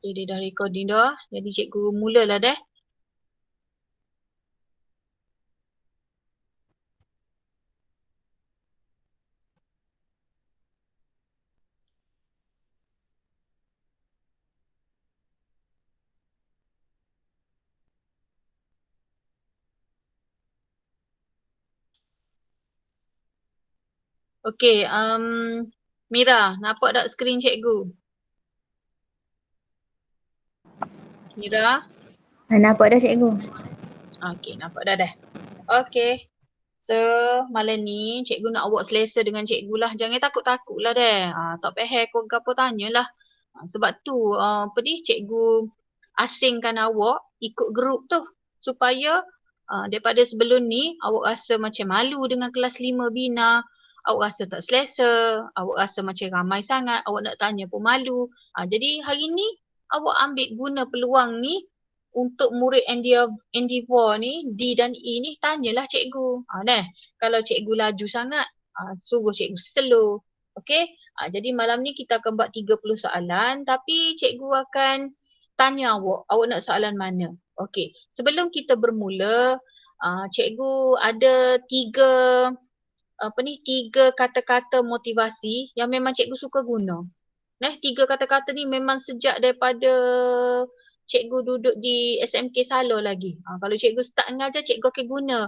Okay, dia dah recording dah. Jadi cikgu mulalah dah. Okay, Mira, nampak tak skrin cikgu? Mira? Nampak dah cikgu. Okay, nampak dah. Okay. So, malam ni cikgu nak awak selesa dengan cikgu lah. Jangan takut-takut lah deh. Tak payah kau apa tanyalah. Sebab tu, apa ni, cikgu asingkan awak ikut grup tu. Supaya daripada sebelum ni, awak rasa macam malu dengan kelas 5 bina. Awak rasa tak selesa. Awak rasa macam ramai sangat. Awak nak tanya pun malu. Jadi hari ni, awak ambil guna peluang ni untuk murid ND4 ni, D dan E ni, tanyalah cikgu. Nah, kalau cikgu laju sangat, suruh cikgu slow. Okay? Jadi malam ni kita akan buat 30 soalan tapi cikgu akan tanya awak nak soalan mana. Okay. Sebelum kita bermula, cikgu ada tiga kata-kata motivasi yang memang cikgu suka guna. Tiga kata-kata ni memang sejak daripada cikgu duduk di SMK Salor lagi. Kalau cikgu start mengajar, cikgu akan guna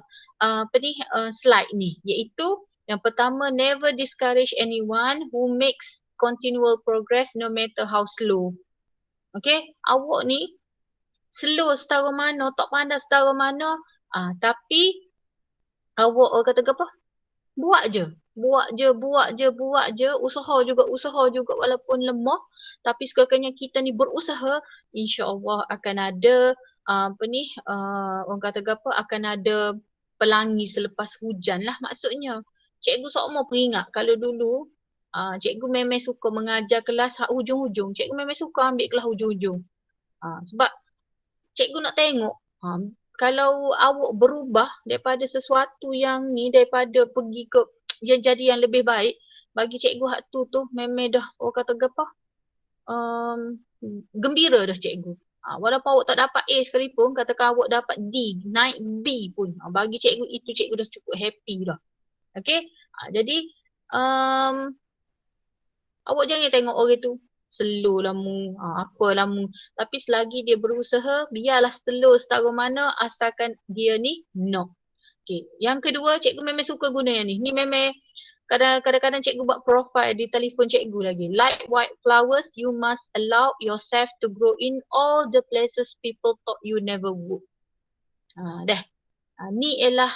slide ni. Iaitu yang pertama, never discourage anyone who makes continual progress no matter how slow. Okay, awak ni slow setara mana, tak pandai setara mana, tapi awak orang kata apa? Buat je. Usaha juga walaupun lemah. Tapi sekiranya kita ni berusaha, insya-Allah akan ada orang kata apa? Akan ada pelangi selepas hujan lah maksudnya. Cikgu sama peringat kalau dulu cikgu memang suka mengajar kelas hujung-hujung. Cikgu memang suka ambil kelas hujung-hujung. Sebab cikgu nak tengok kalau awak berubah daripada sesuatu yang ni, daripada pergi ke yang jadi yang lebih baik, bagi cikgu hak tu memang dah orang kata apa? Gembira dah cikgu. Walaupun awak tak dapat A sekalipun, katakan awak dapat D, naik B pun. Bagi cikgu itu cikgu dah cukup happy dah. Okay? Jadi awak jangan tengok orang tu slow lah mu, apalah mu. Tapi selagi dia berusaha, biarlah slow setara mana asalkan dia ni no. Okay. Yang kedua, cikgu memang suka guna yang ni. Ni memang kadang-kadang cikgu buat profile di telefon cikgu lagi. Like white flowers, you must allow yourself to grow in all the places people thought you never would. Dah. Ni ialah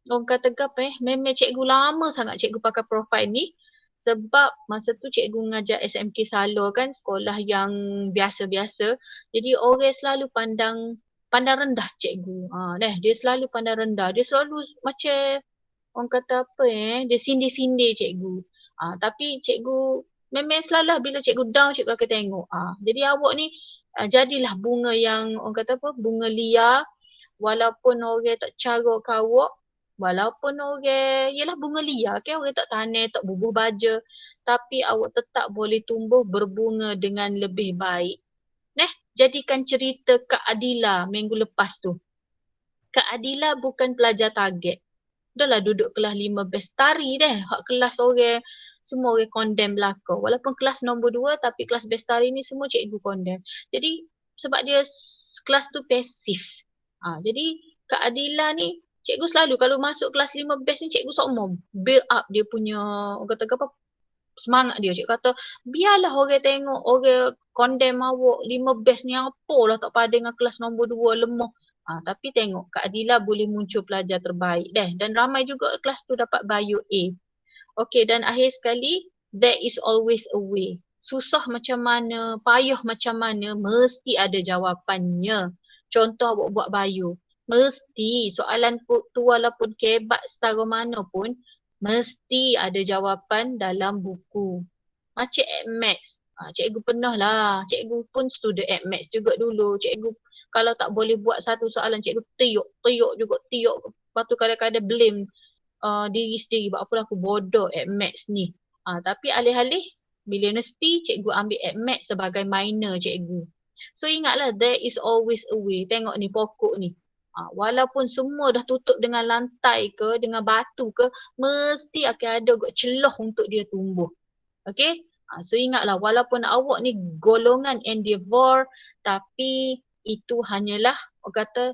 orang kata apa memang cikgu lama sangat cikgu pakai profile ni. Sebab masa tu cikgu mengajar SMK Salor kan, sekolah yang biasa-biasa. Jadi orang selalu pandang rendah cikgu. Dia selalu pandang rendah. Dia selalu macam orang kata apa dia sindir-sindir cikgu. Tapi cikgu memang selalu bila cikgu down cikgu akan tengok. Jadi awak ni jadilah bunga yang orang kata apa, bunga liar. Walaupun orang tak cara ke awak, walaupun orang, yelah bunga liar kan, orang tak tanam, tak bubuh baja, tapi awak tetap boleh tumbuh berbunga dengan lebih baik. Jadikan cerita Kak Adila minggu lepas tu. Kak Adila bukan pelajar target. Dah lah duduk kelas 5 bestari dah. Hak kelas orang, semua orang condemn belakang. Walaupun kelas nombor 2 tapi kelas bestari ni semua cikgu condemn. Jadi sebab dia kelas tu pasif. Jadi Kak Adila ni, cikgu selalu kalau masuk kelas 5 best ni, cikgu sok build up dia punya, orang kata apa, semangat dia. Cikgu kata, biarlah orang tengok, orang condemn awak 5 best ni apalah tak pada dengan kelas nombor 2 lemah. Tapi tengok Kak Adila boleh muncul pelajar terbaik dah. Dan ramai juga kelas tu dapat bio A. Okay, dan akhir sekali, there is always a way. Susah macam mana, payah macam mana, mesti ada jawapannya. Contoh awak buat bio. Mesti soalan tu walaupun kebat setara mana pun, mesti ada jawapan dalam buku. Macam Maths. Cikgu pernah lah. Cikgu pun student Maths juga dulu. Cikgu kalau tak boleh buat satu soalan, cikgu tiuk juga. Lepas tu kadang-kadang blame diri sendiri. Buat apa aku bodoh Maths ni. Tapi alih-alih Bila universiti, cikgu ambil AdMed sebagai minor cikgu. So ingatlah, there is always a way. Tengok ni pokok ni. Walaupun semua dah tutup dengan lantai ke, dengan batu ke, mesti akan ada celah untuk dia tumbuh. Okay? So ingatlah, walaupun awak ni golongan endeavor, tapi itu hanyalah, orang kata,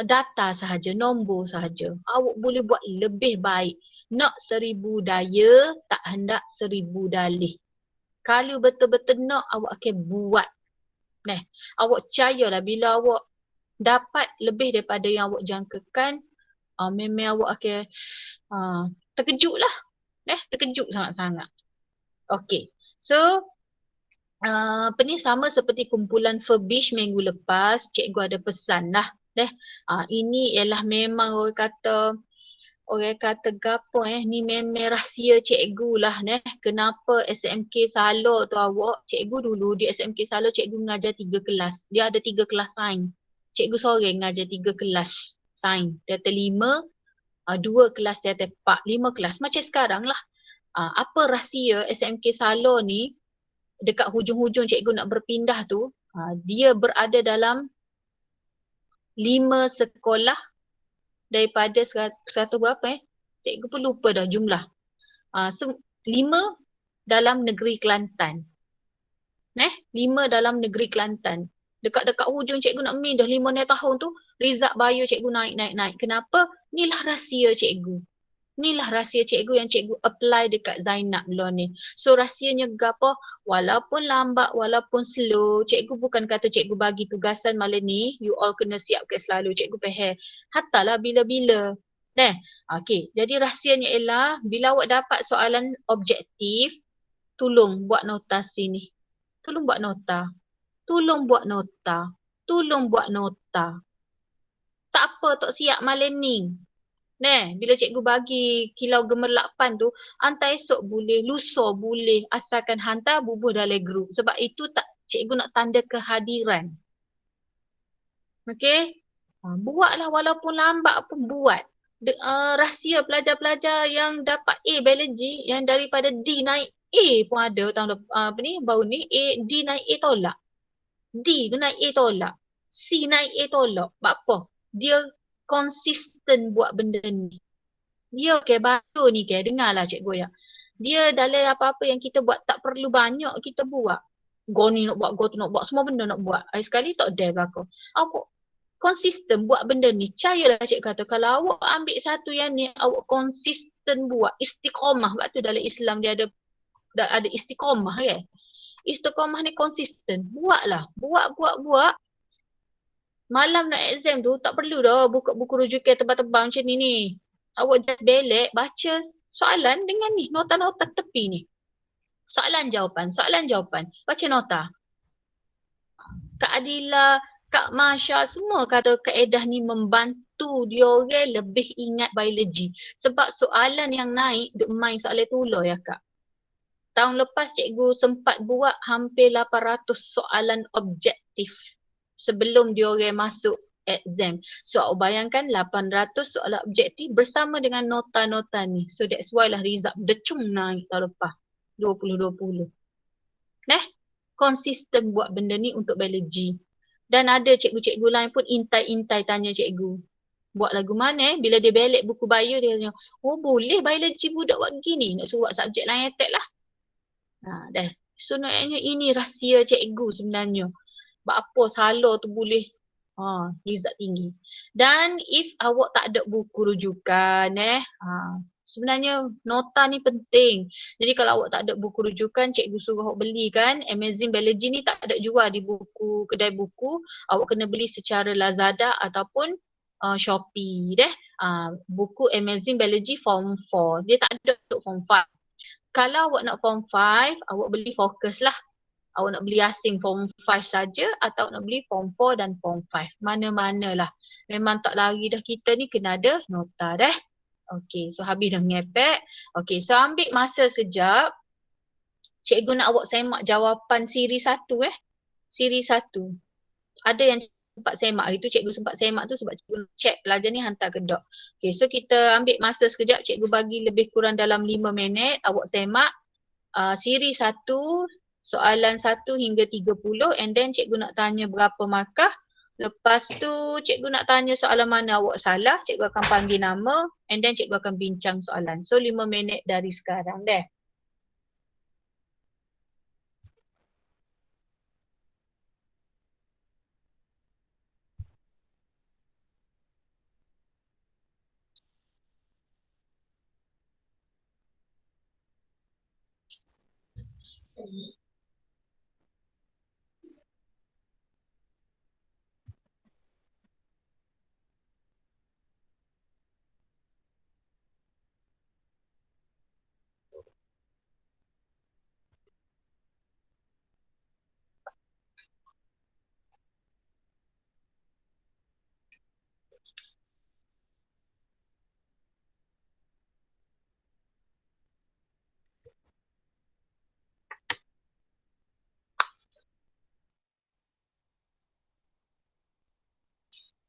data sahaja, nombor sahaja. Awak boleh buat lebih baik. Nak 1000 daya, tak hendak 1000 dalih. Kalau betul-betul nak, awak akan buat. Awak percayalah bila awak dapat lebih daripada yang awak jangkakan, memang awak akan terkejut lah. Terkejut sangat-sangat. Okay. So, apa ni sama seperti kumpulan Furbish minggu lepas, cikgu ada pesan lah. Ini ialah memang orang kata gapo ni memang rahsia cikgu lah kenapa SMK Salor tu awak, cikgu dulu di SMK Salor cikgu mengajar 3 kelas. Dia ada 3 kelas sains. Cikgu sorang mengajar 3 kelas sains. Dia ada 5, 2 kelas dia ada 4, 5 kelas. Macam sekarang lah. Apa rahsia SMK Salor ni dekat hujung-hujung cikgu nak berpindah tu, dia berada dalam 5 sekolah daripada 100 berapa cikgu pun lupa dah jumlah. 5 dalam negeri Kelantan. 5 dalam negeri Kelantan. Dekat-dekat hujung cikgu nak min dah 5 tahun tu, result bio cikgu naik. Kenapa? Inilah rahsia cikgu. Inilah rahsia cikgu yang cikgu apply dekat Zainab dulu ni. So rahsianya gapo? Walaupun lambat, walaupun slow, cikgu bukan kata cikgu bagi tugasan malam ni, you all kena siapkan selalu, cikgu faham. Hatalah bila-bila. Okay, jadi rahsianya ialah bila awak dapat soalan objektif, tolong buat nota sini. Tolong buat nota. Tolong buat nota. Tolong buat nota. Tak apa, tak siap malam ni. Bila cikgu bagi kilau gemerlapan tu, hantar esok boleh, lusa boleh, asalkan hantar bubuh dalam grup. Sebab itu tak cikgu nak tanda kehadiran. Okay? Buatlah walaupun lambat pun buat. Rahsia pelajar-pelajar yang dapat A biologi, yang daripada D naik A pun ada tahun baru ni, D naik A tolak. D naik A tolak. C naik A tolak. Sebab apa? Dia konsisten buat benda ni. Dia baru ni dengarlah cikgu ya. Dia dalam apa-apa yang kita buat tak perlu banyak kita buat. Go ni nak buat, go tu nak buat, semua benda nak buat. Sekali tak ada belakang. Awak konsisten buat benda ni. Percayalah cikgu kata, kalau awak ambil satu yang ni, awak konsisten buat. Istiqomah. Sebab tu dalam Islam dia ada istiqomah Istiqomah ni konsisten. Buatlah. Buat. Malam nak exam tu tak perlu dah buka buku rujukan tebal-tebal macam ni. Awak just belek baca soalan dengan ni, nota-nota tepi ni. Soalan jawapan. Baca nota. Kak Adila, Kak Masya, semua kata kaedah ni membantu dia orang lebih ingat biologi. Sebab soalan yang naik duk main soalan tular ya Kak. Tahun lepas cikgu sempat buat hampir 800 soalan objektif sebelum dia orang masuk exam. So awak bayangkan 800 soalan objektif bersama dengan nota-nota ni. So that's why lah result decung naik tahun lepas. 2020. Konsisten buat benda ni untuk biologi. Dan ada cikgu-cikgu lain pun intai-intai tanya cikgu. Buat lagu mana bila dia belek buku bio dia tanya, oh boleh biologi budak buat gini. Nak suruh buat subjek lain attack lah. Dah. So naknya ini rahsia cikgu sebenarnya. Sebab apa Salor tu boleh result tinggi. Dan if awak tak ada buku rujukan sebenarnya nota ni penting. Jadi kalau awak tak ada buku rujukan, cikgu suruh awak beli kan. Amazing Biology ni tak ada jual di buku kedai buku. Awak kena beli secara Lazada ataupun Shopee buku Amazing Biology Form 4. Dia tak ada untuk Form 5. Kalau awak nak Form 5, awak beli Focus lah. Awak nak beli asing Form 5 saja atau nak beli Form 4 dan Form 5. Mana-manalah. Memang tak lari dah kita ni kena ada nota dah. Okey, so habis dah ngepek. Okey, so ambil masa sekejap. Cikgu nak awak semak jawapan siri 1 Siri 1. Ada yang sempat semak. Hari tu cikgu sempat semak tu sebab cikgu check pelajar ni hantar ke dok. Okey, so kita ambil masa sekejap. Cikgu bagi lebih kurang dalam 5 minit. Awak semak. siri 1, soalan 1 hingga 30 and then cikgu nak tanya berapa markah. Lepas tu cikgu nak tanya soalan mana awak salah, cikgu akan panggil nama and then cikgu akan bincang soalan. So 5 minit dari sekarang deh.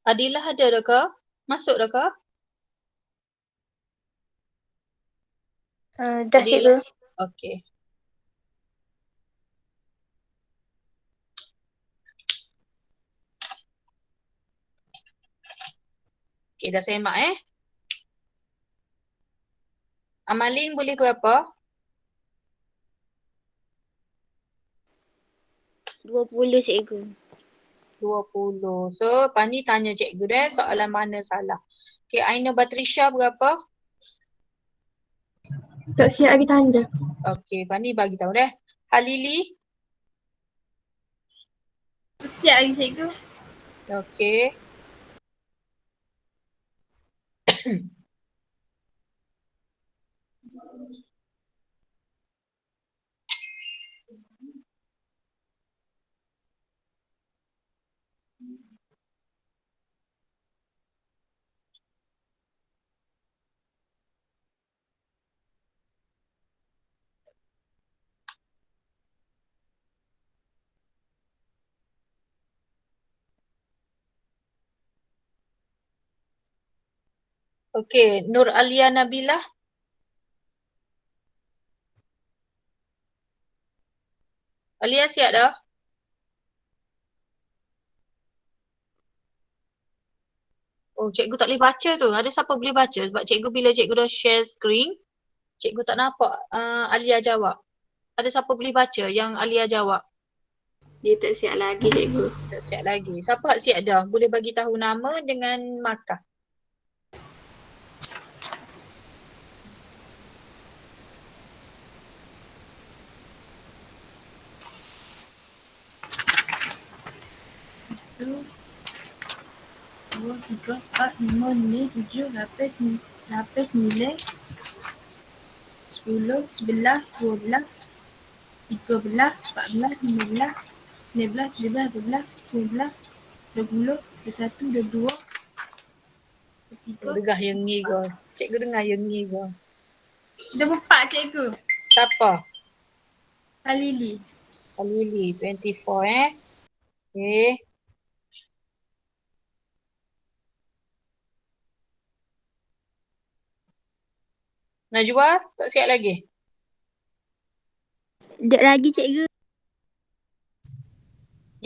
Adilah ada dah ke? Masuk dah ke? Dah cikgu. Okey. Okey, dah semak Amalin boleh berapa? 20 cikgu. 20. So, Pani tanya cikgu deh soalan mana salah. Okey, Aina Batrisha berapa? Tak siap lagi tanda. Okey, Pani bagi tahu deh. Halili? Siap lagi cikgu. Okey. Okey, Nur Alia Nabilah? Alia siap dah? Oh, cikgu tak boleh baca tu. Ada siapa boleh baca? Sebab cikgu bila cikgu dah share screen, cikgu tak nampak Alia jawab. Ada siapa boleh baca yang Alia jawab? Dia tak siap lagi cikgu. Tak siap lagi. Siapa tak siap dah? Boleh bagi tahu nama dengan markah. Satu, dua, tiga, empat, lima, enam, tujuh, lapan, sembilan, 10, 11, 12, 13, 14, 15, 16, 17, 18, 19, 20, 21, 22, 23. Dengar yang ni ke? Cikgu dengar yang ni ke? 24 cikgu. Siapa? Halili. Halili, 24 Okay. Najwa, tak siap lagi? Tak lagi cikgu.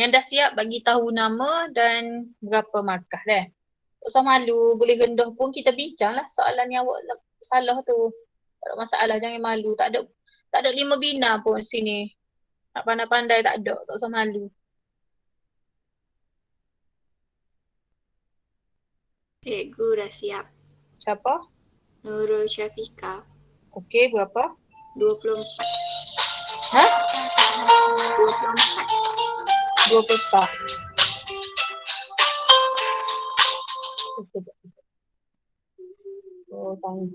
Yang dah siap bagi tahu nama dan berapa markah deh. Tak usah malu, boleh rendah pun kita bincang lah soalan yang awak salah tu. Tak ada masalah, jangan malu. Tak ada 5 bina pun sini. Nak pandai-pandai tak ada, tak usah malu. Cikgu dah siap. Siapa? Nurul Syafika. Okey, berapa? 24. Ha? 24. 24. Oh, thank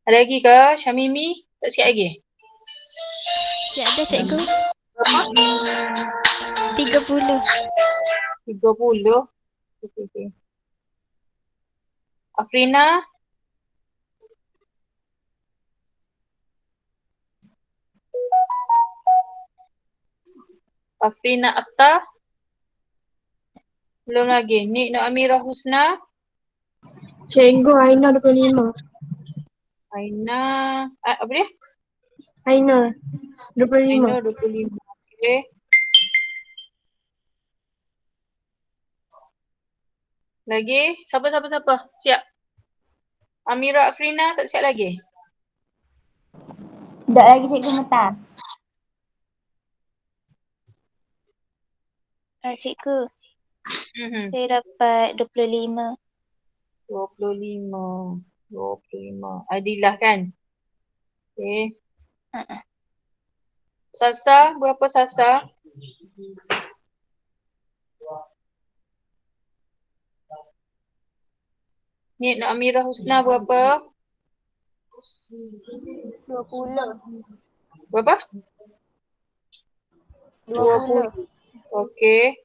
Ada lagi ke? Syamimi? Tak siap lagi? Siap dah cikgu. Berapa? 30. 30. Okay. Afrina. Afrina Atta. Belum lagi. Nik Amira Husna. Cikgu Aina 25. Aina. Apa dia? Aina 25. Aina 25. Okay. Lagi? Siapa? Siap? Amira Afrina tak siap lagi? Tak lagi cikgu Meta. Cikgu, saya dapat 25. 25. Adilah kan? Okay. Sasa, berapa Sasa? Nik Amira Husna berapa? 20. Berapa? 20. Okey.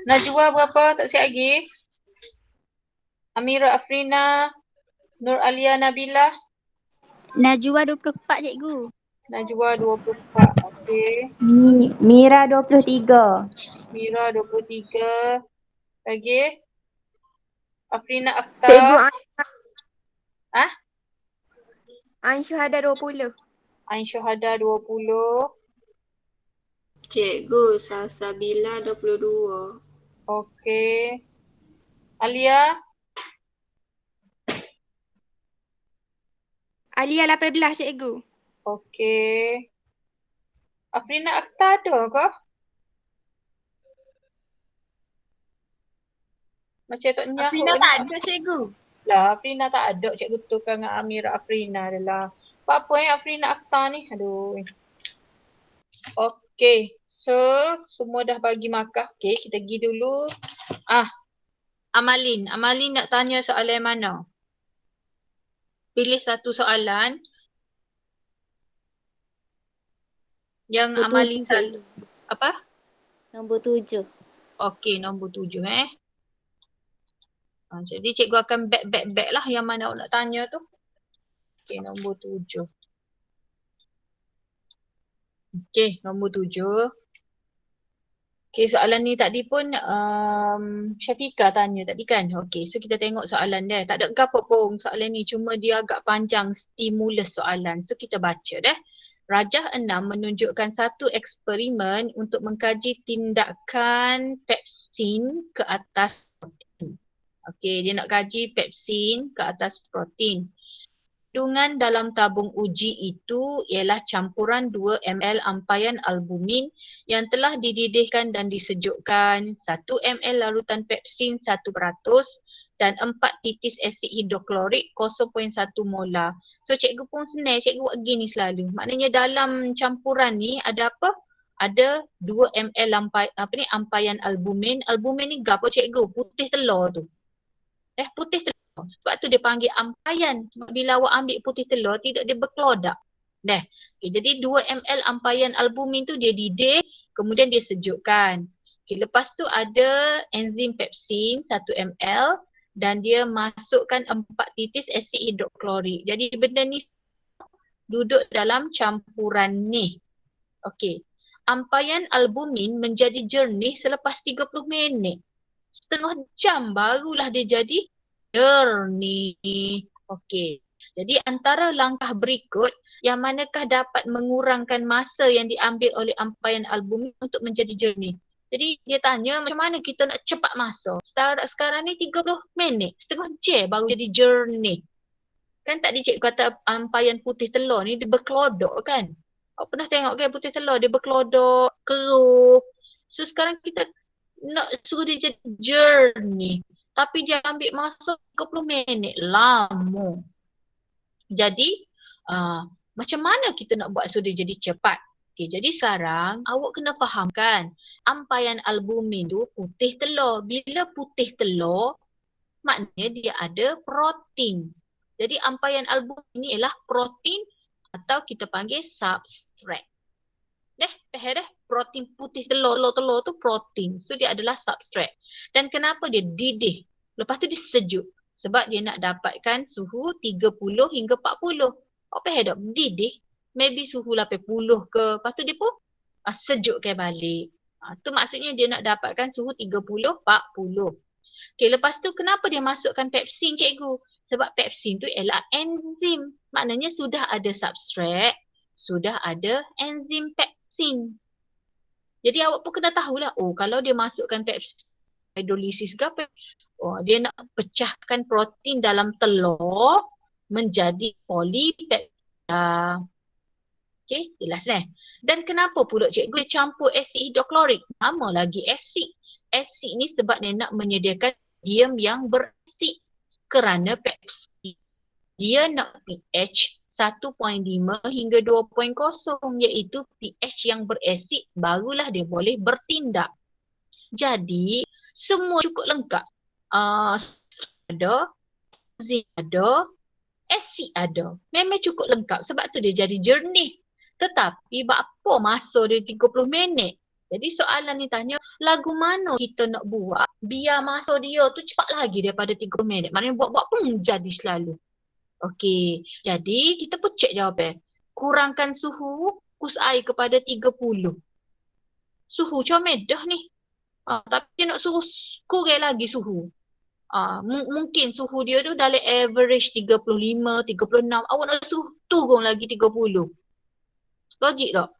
Najwa berapa? Tak siap lagi. Amira Afrina. Nur Alia Nabila. Najwa 24 cikgu. Najwa 24. Okey. Mira 23. Mira 23. Lagi. Afrina Akhtar. Cikgu Ain Syuhada 20. Ain Syuhada 20. Cikgu Salsabila 22. Okey. Alia. Alia 18 cikgu. Okey. Afrina Akhtar ada ke? Macam tak nyahut. Afrina tak ada cikgu. Lah, Afrina tak ada. Cikgu tukar dengan Amira Afrina adalah. Apa Afrina Akhtar ni? Aduh. Okey. So, semua dah bagi markah. Okey, kita pergi dulu. Amalin. Amalin nak tanya soalan mana? Pilih satu soalan. Yang Amalin selalu. Apa? Nombor 7. Okey, nombor 7 jadi cikgu akan back lah yang mana awak nak tanya tu. Okey, nombor 7. Okey, nombor 7. Okey, soalan ni tadi pun Syafiqah tanya tadi kan. Okey, so kita tengok soalan dia. Tak ada apa pun soalan ni, cuma dia agak panjang stimulus soalan. So kita baca deh. Rajah 6 menunjukkan satu eksperimen untuk mengkaji tindakan pepsin ke atas protein. Okey, dia nak kaji pepsin ke atas protein. Kandungan dalam tabung uji itu ialah campuran 2 ml ampaian albumin yang telah dididihkan dan disejukkan, 1 ml larutan pepsin 1% dan 4 titis asid hidroklorik 0.1 molar. So cikgu pun senang, cikgu buat gini selalu. Maknanya dalam campuran ni ada apa? Ada 2 ml ampaian albumin. Albumin ni apa cikgu? Putih telur tu. Putih telur. Sebab tu dia panggil ampaian. Sebab bila awak ambil putih telur, tidak dia berkelodak. Okay, jadi 2 ml ampaian albumin tu dia didih, kemudian dia sejukkan. Okay, lepas tu ada enzim pepsin 1 ml dan dia masukkan 4 titis asid hidroklorik. Jadi benda ni duduk dalam campuran ni. Okey. Ampaian albumin menjadi jernih selepas 30 minit. Setengah jam barulah dia jadi jernih. Okey. Jadi antara langkah berikut yang manakah dapat mengurangkan masa yang diambil oleh ampaian albumin untuk menjadi jernih. Jadi dia tanya macam mana kita nak cepat masa. Sekarang ni 30 minit, setengah jam baru jadi jernih. Kan tadi cikgu kata ampaian putih telur ni dia berkelodok kan. Awak pernah tengok kan putih telur dia berkelodok, keruh. So sekarang kita nak suruh dia jadi jernih. Tapi dia ambil masa 30 minit. Lama. Jadi macam mana kita nak buat suruh dia jadi cepat? Okay, jadi sekarang awak kena fahamkan ampaian albumin tu putih telur. Bila putih telur maknanya dia ada protein. Jadi ampaian albumin ni ialah protein atau kita panggil substrate. Faham dah? Protein putih telur tu protein. So dia adalah substrat. Dan kenapa dia didih? Lepas tu dia sejuk. Sebab dia nak dapatkan suhu 30 hingga 40. Apa faham tak? Didih. Maybe suhu 80 ke. Lepas tu dia pun sejukkan balik. Tu maksudnya dia nak dapatkan suhu 30, 40. Okay, lepas tu kenapa dia masukkan pepsin cikgu? Sebab pepsin tu ialah enzim. Maknanya sudah ada substrat, sudah ada enzim pepsin. Jadi awak pun kena tahulah, oh kalau dia masukkan pepsin, hidrolisis ke apa, oh dia nak pecahkan protein dalam telur menjadi polipeptida. Okay, jelas lah. Dan kenapa pula cikgu dia campur asid hidroklorik? Nama lagi asid. Asid ni sebab dia nak menyediakan medium yang berasid. Kerana pepsin dia nak pH 1.5 hingga 2.0, iaitu pH yang berasid barulah dia boleh bertindak. Jadi semua cukup lengkap. Ada, enzim ada, asid ada. Memang cukup lengkap sebab tu dia jadi jernih. Tetapi apa masa dia 30 minit? Jadi soalan ni tanya, lagu mana kita nak buat biar masa dia tu cepat lagi daripada 30 minit. Maknanya buat-buat pun jadi selalu. Okey, jadi kita pun cek jawapan. Kurangkan suhu kus air kepada 30. Suhu comel dah ni. Tapi dia nak suruh kurang lagi suhu. Mungkin suhu dia tu dalam average 35, 36. Awak nak suruh turun lagi 30. Logik tak?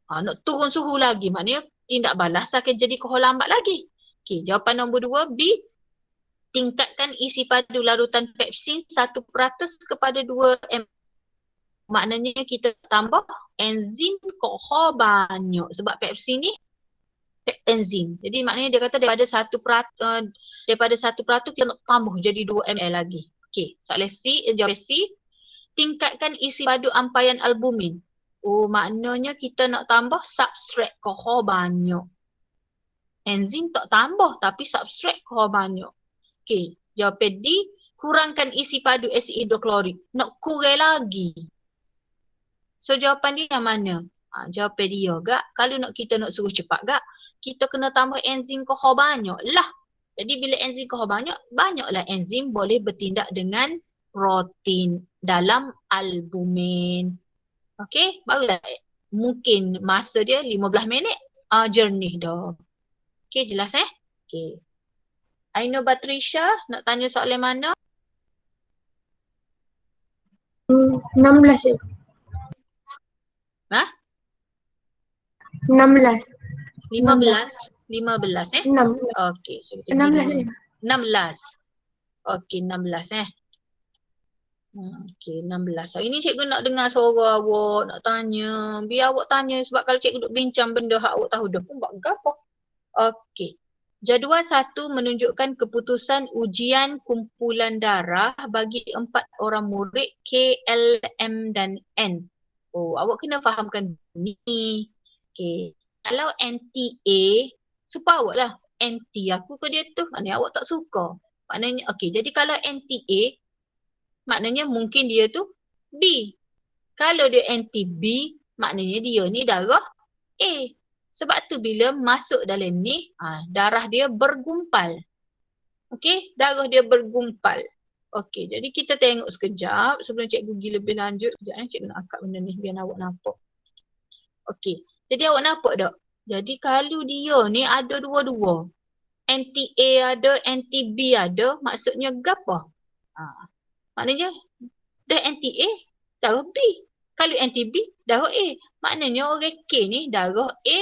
Nak turun suhu lagi. Maknanya tindak balas akan jadi kohor lambat lagi. Okey, jawapan nombor 2 B. Tingkatkan isi padu larutan pepsin 1% kepada 2 ml. Maknanya kita tambah enzim kohor banyak. Sebab pepsin ni enzim. Jadi maknanya dia kata daripada 1% kita nak tambah jadi 2 ml lagi. Okey, soalan C, jawab C. Tingkatkan isi padu ampaian albumin. Oh, maknanya kita nak tambah substrat kohor banyak. Enzim tak tambah tapi substrat kohor banyak. Okey, jawapan D, kurangkan isi padu asid hidroklorik. Nak kurang lagi. So jawapan dia yang mana? Jawapan dia gak, kalau kita nak suruh cepat gak, kita kena tambah enzim kohor banyak lah. Jadi bila enzim kohor banyak, banyaklah enzim boleh bertindak dengan protein dalam albumin. Okey, barulah mungkin masa dia 15 minit jernih dah. Okey, jelas Okey. Aino Batrisha nak tanya soalan mana? 16 je. 16. 15 6. Okey, so kita 16 je. 16. Okey, 16 Okey, 16. Hari ni cikgu nak dengar suara awak, nak tanya. Biar awak tanya sebab kalau cikgu duk bincang benda hak awak tahu dah pun buat gapo. Okey. Jadual 1 menunjukkan keputusan ujian kumpulan darah bagi 4 orang murid K, L, M dan N. Oh, awak kena fahamkan ni. Okey. Kalau NTA, suka awak lah. NT aku ke dia tu, maknanya awak tak suka. Maknanya, okey, jadi kalau NTA, maknanya mungkin dia tu B. Kalau dia NTB, maknanya dia ni darah A. Sebab tu bila masuk dalam ni, darah dia bergumpal. Okey, darah dia bergumpal. Okey, jadi kita tengok sekejap sebelum cikgu pergi lebih lanjut. Sekejap cikgu nak angkat benda ni biar awak nampak. Okey, jadi awak nampak tak? Jadi kalau dia ni ada dua-dua. NTA ada, NTB ada, maksudnya gapo? Maknanya dah NTA, darah B. Kalau NTB, darah A. Maknanya orang K ni darah A,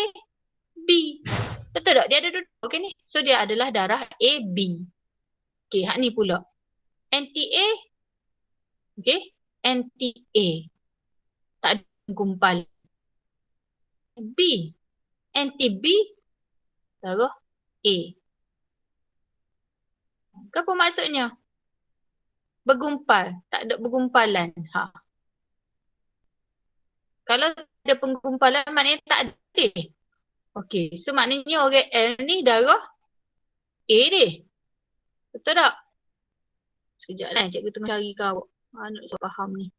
B. Betul tak? Dia ada dua. Okey ni. So dia adalah darah A, B. Okey, hak ni pula. NTA. Okey. NTA. Tak ada gumpal. B. NTB. Darah A. Apa maksudnya? Bergumpal. Tak ada bergumpalan. Kalau ada penggumpalan maknanya tak ada. Okey, so maknanya orang L ni darah A dia. Betul tak? Sekejap lah cikgu tengah cari kau. Nak bisa faham ni.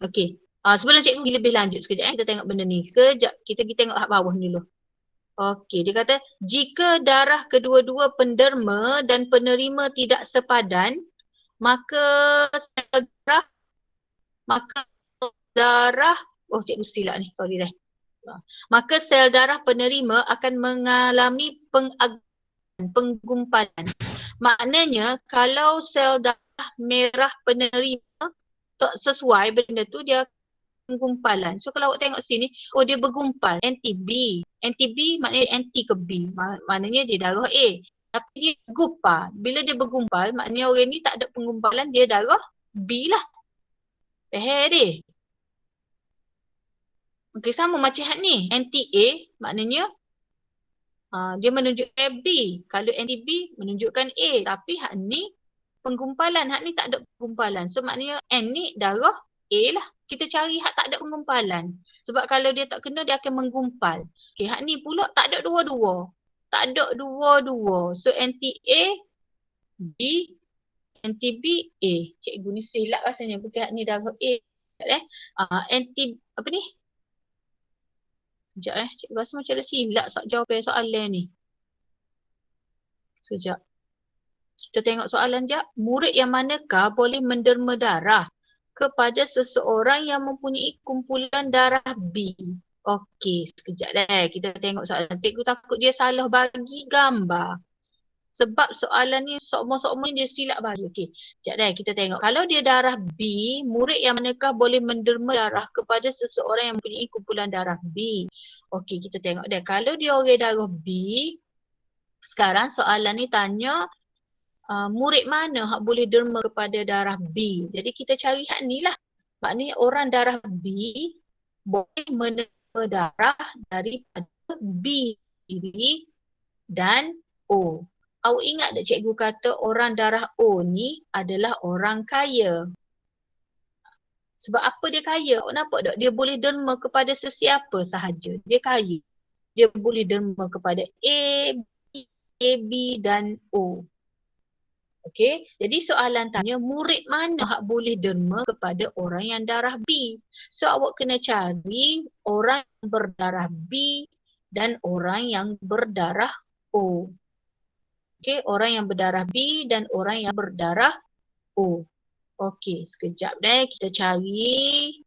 Okey, Sebelum cikgu pergi lebih lanjut sekejap kita tengok benda ni. Sekejap kita pergi tengok hak bawah ni dulu. Okey, dia kata jika darah kedua-dua penderma dan penerima tidak sepadan, maka sel darah cikgu silap ni, sorry dah. Maka sel darah penerima akan mengalami penggumpalan. Maknanya kalau sel darah merah penerima tak sesuai benda tu, dia penggumpalan. So kalau awak tengok sini, dia bergumpal, anti-B. Anti-B maknanya anti ke B. Maknanya dia darah A. Tapi dia bergumpal. Bila dia bergumpal, maknanya orang ni tak ada penggumpalan, dia darah B lah. Faham dia? Okey, sama macam hak ni. Anti-A maknanya dia menunjukkan B. Kalau anti-B menunjukkan A. Tapi hak ni penggumpalan. Hak ni tak ada penggumpalan. So maknanya N ni darah A lah. Kita cari hak tak ada penggumpalan. Sebab kalau dia tak kena, dia akan menggumpal. Okay, hak ni pula tak ada dua-dua. Tak ada dua-dua. So anti-A, B, anti-B, A. Cikgu ni silap rasanya. Bukan hak ni darah A. Anti, apa ni? Sekejap cikgu rasa macam ada silap jawapan soalan ni. Sekejap. Kita tengok soalan sekejap. Murid yang manakah boleh menderma darah kepada seseorang yang mempunyai kumpulan darah B? Okey, sekejap dah. Kita tengok soalan. Cikgu takut dia salah bagi gambar. Sebab soalan ni sokmo-sokmo ni dia silap bagi. Okey, sekejap dah. Kita tengok. Kalau dia darah B, murid yang manakah boleh menderma darah kepada seseorang yang mempunyai kumpulan darah B? Okey, kita tengok dah. Kalau dia orang darah B, sekarang soalan ni tanya murid mana hak boleh derma kepada darah B. Jadi kita cari hak ni lah. Maknanya orang darah B boleh menerima darah daripada B dan O. Awak ingat tak cikgu kata orang darah O ni adalah orang kaya. Sebab apa dia kaya? Awak nampak tak? Dia boleh derma kepada sesiapa sahaja. Dia kaya. Dia boleh derma kepada A, B dan O. Okey, jadi soalan tanya murid mana hak boleh derma kepada orang yang darah B. So awak kena cari orang yang berdarah B dan orang yang berdarah O. Okey, orang yang berdarah B dan orang yang berdarah O. Okey, sekejap deh kita cari.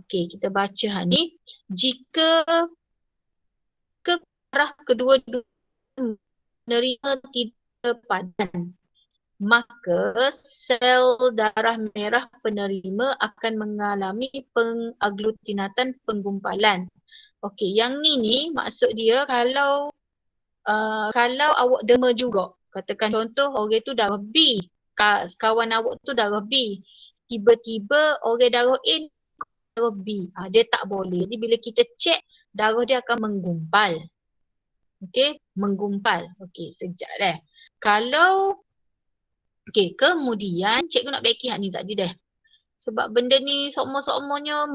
Okey, kita baca ni. Jika darah kedua-dua menerima tidak sepadan, maka sel darah merah penerima akan mengalami pengaglutinatan penggumpalan. Okey, yang ni maksud dia kalau awak derma juga. Katakan contoh orang tu darah B, kawan awak tu darah B. Tiba-tiba orang darah A darah B. Dia tak boleh. Jadi bila kita cek, darah dia akan menggumpal. Okey, menggumpal. Okey, sekejap dah. Okey, kemudian cikgu nak bagi hak ni tadi dah. Sebab benda ni sokmo-sokmonya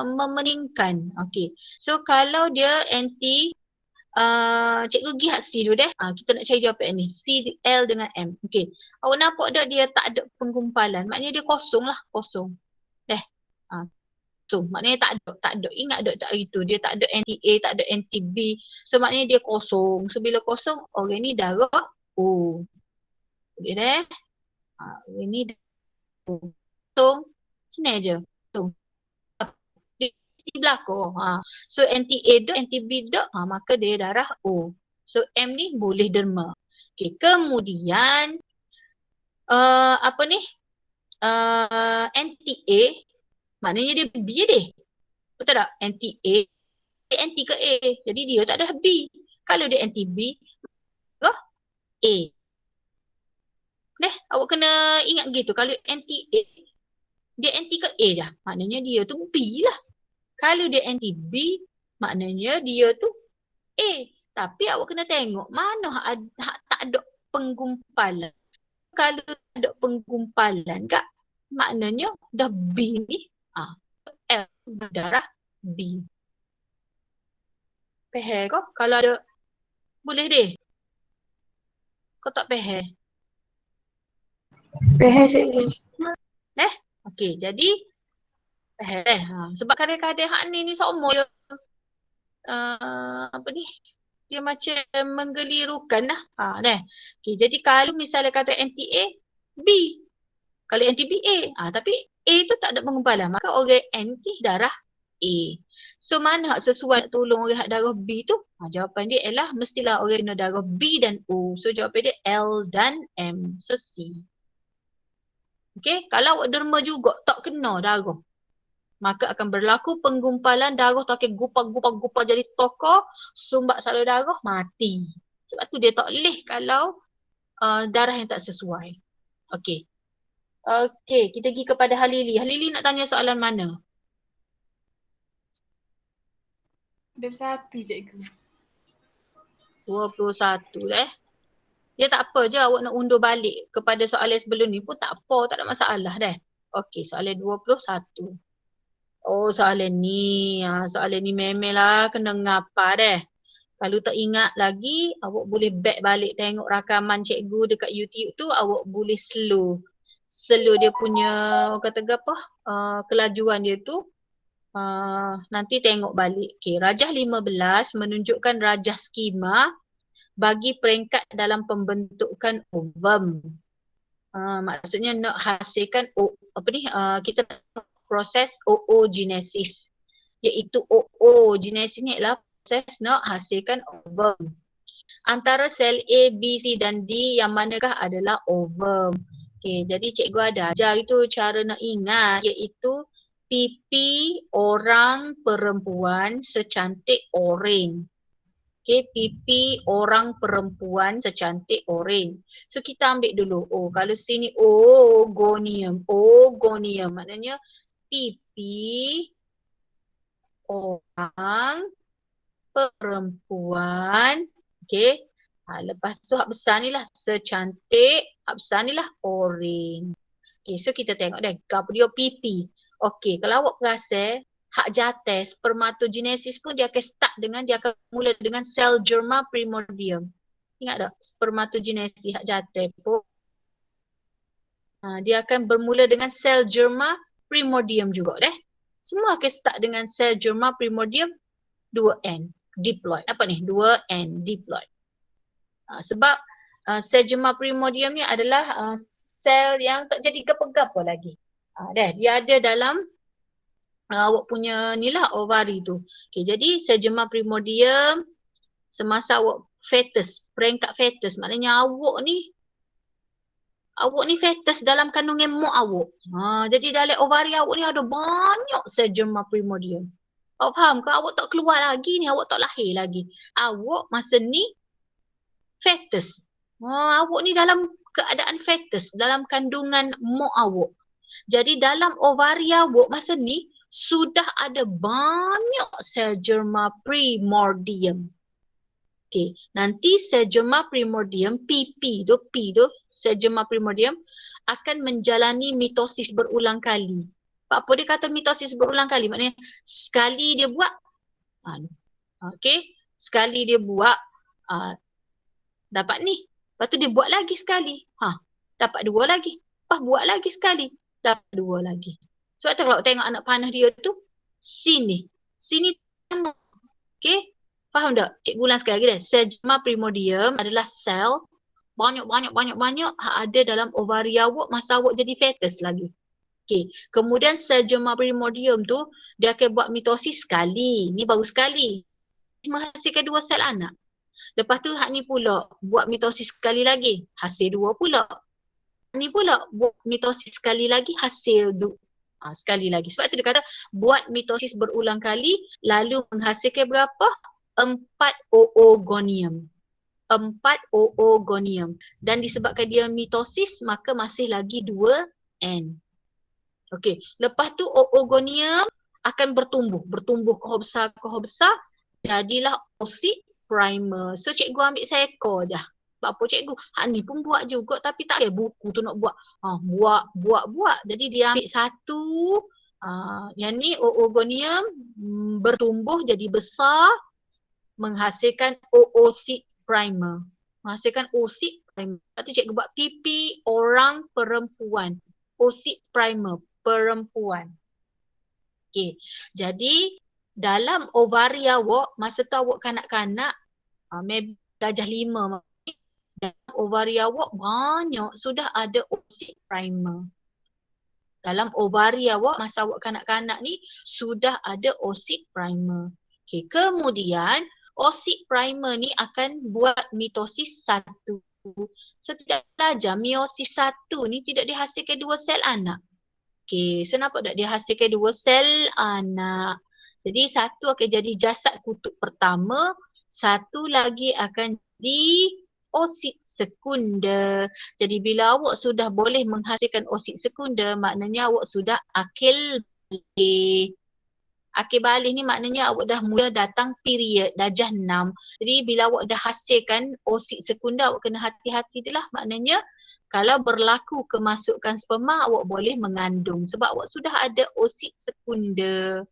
memeningkan. Okey. So kalau dia anti cikgu pergi hak C dulu dah. Kita nak cari jawapan ni. C, L dengan M. Okey. Awak nampak tak dia tak ada penggumpalan. Maknanya dia kosong lah. Kosong. So maknanya tak ada. Ingat tak hari tu dia tak ada anti A, tak ada anti B. So maknanya dia kosong. So bila kosong orang ni darah O. Boleh dah. Ini kosong. Sini aja. Kosong. Di belakang. So anti A dot, anti B dot, maka dia darah O. So M ni boleh derma. Okay, kemudian apa ni? Anti A maknanya dia B deh. Betul tak? Anti A, dia anti ke A. Jadi dia tak ada B. Kalau dia anti B, maka A. Awak kena ingat gitu. Kalau anti A, dia anti ke A je. Maknanya dia tu B lah. Kalau dia anti B, maknanya dia tu A. Tapi awak kena tengok mana tak ada penggumpalan. Kalau tak ada penggumpalan kak, maknanya dah B ni, L berdarah B. Faham kau? Kalau ada, boleh deh. Kau tak faham? Faham cikgu. Okey, jadi Sebab kadang-kadang hak ni sama dia apa ni? Dia macam menggelirukan lah. Okay, jadi kalau misalnya kata NTA, B. Kalau NTB A. Tapi A tu tak ada penggumpalan. Maka orang N ni darah A. So mana hak sesuai nak tolong orang hak darah B tu? Jawapan dia ialah mestilah orang kena darah B dan O. So jawapan dia L dan M. So C. Okay, kalau awak derma juga tak kena darah, maka akan berlaku penggumpalan darah tu akan gupal jadi tokar, sumbat salur darah, mati. Sebab tu dia tak boleh kalau darah yang tak sesuai. Okey. Okey, kita pergi kepada Halili. Halili nak tanya soalan mana? 21 cikgu. 21 Dia tak apa je awak nak undur balik kepada soalan sebelum ni pun tak apa, tak ada masalah dah. Okey, soalan 21. Oh, soalan ni. Soalan ni memanglah kena ngapa dah. Kalau tak ingat lagi, awak boleh back balik tengok rakaman cikgu dekat YouTube tu, awak boleh slow. Slow dia punya, kata apa, kelajuan dia tu. Nanti tengok balik. Okay, rajah 15 menunjukkan rajah skema bagi peringkat dalam pembentukan ovum. Maksudnya nak hasilkan kita proses oogenesis, iaitu oogenesis ni adalah proses nak hasilkan ovum. Antara sel A, B, C dan D yang manakah adalah ovum? Okay, jadi cikgu ada ajar itu cara nak ingat, iaitu pipi orang perempuan secantik orang. Okay, pipi orang perempuan secantik orang. So kita ambil dulu. Kalau sini ogonium. Ogonium maknanya pipi orang perempuan. Okay. Lepas tu hak besar ni lah secantik. Hak besar ni lah orang. Okay, so kita tengok dah. Apa dia pipi. Okay, kalau awak perasan, hak jantan spermatogenesis pun dia akan start dengan, dia akan mula dengan sel germa primordium. Ingat tak? Spermatogenesis hak jantan pun. Dia akan bermula dengan sel germa primordium juga deh. Semua akan start dengan sel germa primordium 2N diploid. Apa ni? 2N diploid. Sebab sel germa primordium ni adalah sel yang tak jadi gapa-gapa lagi. Dia ada dalam awak punya ni lah ovari tu. Okay, jadi sel germa primordium semasa awak fetus, peringkat fetus, maknanya awak ni fetus dalam kandungan mak awak. Jadi dalam ovari awak ni ada banyak sel germa primordium. Awak faham ke? Awak tak keluar lagi ni, awak tak lahir lagi. Awak masa ni fetus. Awak ni dalam keadaan fetus, dalam kandungan mak awak. Jadi dalam ovari awak masa ni sudah ada banyak sel germa primordium. Okay, nanti sel germa primordium, P tu, sel germa primordium akan menjalani mitosis berulang kali. Apa dia kata mitosis berulang kali? Maknanya sekali dia buat, sekali dia buat, dapat ni. Lepas tu dia buat lagi sekali. Dapat dua lagi. Lepas buat lagi sekali. Dapat dua lagi. Sebab tu kalau tengok anak panah dia tu, sini. Sini sama. Okay. Faham tak? Cikgu ulang sekali lagi dah. Sel germa primordium adalah sel banyak ada dalam ovari awak masa awak jadi fetus lagi. Okay. Kemudian sel germa primordium tu, dia akan buat mitosis sekali. Ni baru sekali. Menghasilkan dua sel anak. Lepas tu hak ni pula buat mitosis sekali lagi, hasil dua pula. Ni pula buat mitosis sekali lagi, hasil sekali lagi. Sebab tu dia kata buat mitosis berulang kali lalu menghasilkan berapa? 4 oogonium. 4 oogonium. Dan disebabkan dia mitosis maka masih lagi 2N. Okey, lepas tu oogonium akan bertumbuh ke besar, jadilah oocyte primer. So cikgu ambil seekor je. Sebab apa cikgu? Hak ni pun buat juga tapi tak ada buku tu nak buat. Buat. Jadi dia ambil satu. Yang ni oogonium bertumbuh jadi besar. Menghasilkan oocyte primer. Menghasilkan oocyte primer. Lepas tu cikgu buat pipi orang perempuan. Oocyte primer perempuan. Okey. Jadi dalam ovari awak, masa tu awak kanak-kanak, maybe darjah 5, dalam ovari awak banyak sudah ada oosit primer. Dalam ovari awak masa awak kanak-kanak ni sudah ada oosit primer. Okey, kemudian oosit primer ni akan buat mitosis 1. So tidak belajar meiosis 1 ni tidak dihasilkan 2 sel anak. Okey, so nampak tak dia hasilkan 2 sel anak. Jadi satu akan jadi jasad kutub pertama, satu lagi akan jadi oosit sekunder. Jadi bila awak sudah boleh menghasilkan oosit sekunder, maknanya awak sudah akil balik. Akil balik ni maknanya awak dah mula datang period darjah 6. Jadi bila awak dah hasilkan oosit sekunder, awak kena hati-hati tu lah. Maknanya kalau berlaku kemasukan sperma, awak boleh mengandung sebab awak sudah ada oosit sekunder.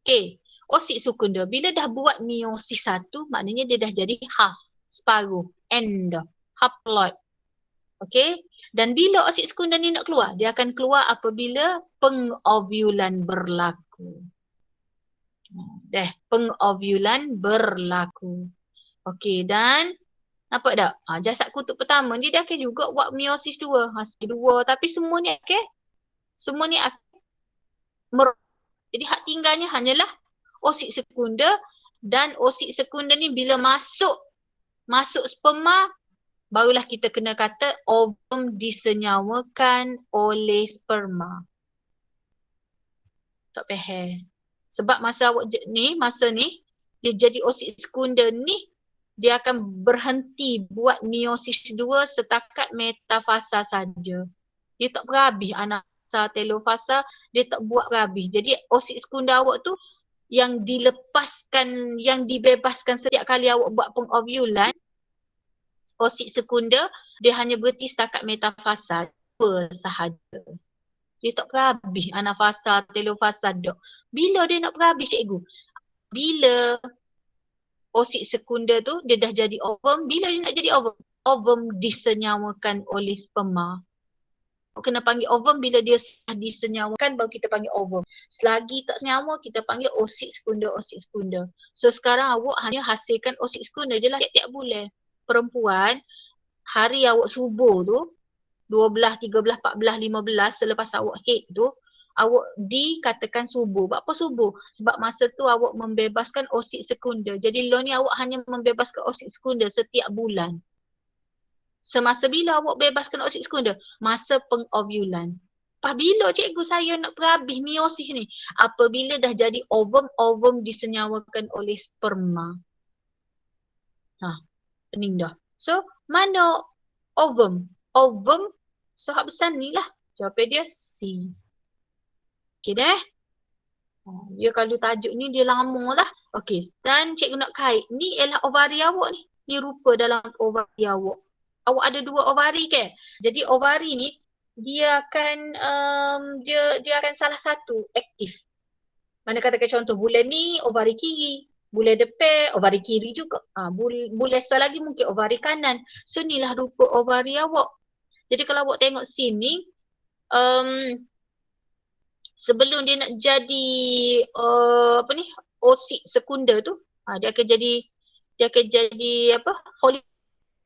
Okey, oosit sekunder bila dah buat meiosis 1, maknanya dia dah jadi half, separuh, end, haploid. Okey, dan bila oosit sekunder ni nak keluar? Dia akan keluar apabila pengovulan berlaku. Pengovulan berlaku. Okey, dan nampak tak? Jasad kutub pertama ni dia akan juga buat meiosis 2. Hasil 2. Tapi semua ni akan jadi hak tinggalnya hanyalah oosit sekunder, dan oosit sekunder ni bila masuk sperma, barulah kita kena kata ovum disenyawakan oleh sperma. Tak faham. Sebab masa ni dia jadi oosit sekunder ni, dia akan berhenti buat meiosis 2 setakat metafasa saja. Dia tak berhabis anafasa, telofasa, dia tak buat berhabis. Jadi oosit sekunder awak tu yang dilepaskan, yang dibebaskan setiap kali awak buat pengovulan, oosit sekunder dia hanya berhenti setakat metafasa sahaja. Dia tak berhabis anafasa, telofasa dak. Bila dia nak berhabis cikgu? Bila oosit sekunder tu dia dah jadi ovum. Bila dia nak jadi ovum? Ovum disenyawakan oleh sperma. Kena panggil ovum bila dia disenyawakan, baru kita panggil ovum. Selagi tak senyawa, kita panggil oosit sekunder, oosit sekunder. So sekarang awak hanya hasilkan oosit sekunder je lah tiap-tiap bulan. Perempuan, hari awak subur tu, 12, 13, 14, 15 selepas awak haid tu, awak dikatakan subur. Buat apa subur? Sebab masa tu awak membebaskan oosit sekunder. Jadi lo ni awak hanya membebaskan oosit sekunder setiap bulan. Semasa bila awak bebaskan oosit sekunder? Masa pengovulan. Bila cikgu saya nak berhabis meiosis ni? Apabila dah jadi ovum disenyawakan oleh sperma. Pening dah. So, mana ovum? Ovum, so hak besar ni lah. Jawapan dia C. Okey dah. Dia kalau tajuk ni dia lama lah. Okey, dan cikgu nak kait. Ni ialah ovari awak ni. Ni rupa dalam ovari awak. Awak ada 2 ovari ke? Jadi ovari ni dia akan dia akan salah satu aktif. Mana katakan contoh bulan ni ovari kiri, bulan depan ovari kiri juga. Bulan setelah lagi mungkin ovari kanan. So inilah rupa ovari awak. Jadi kalau awak tengok sini, sebelum dia nak jadi oosit sekunder tu, dia akan jadi apa?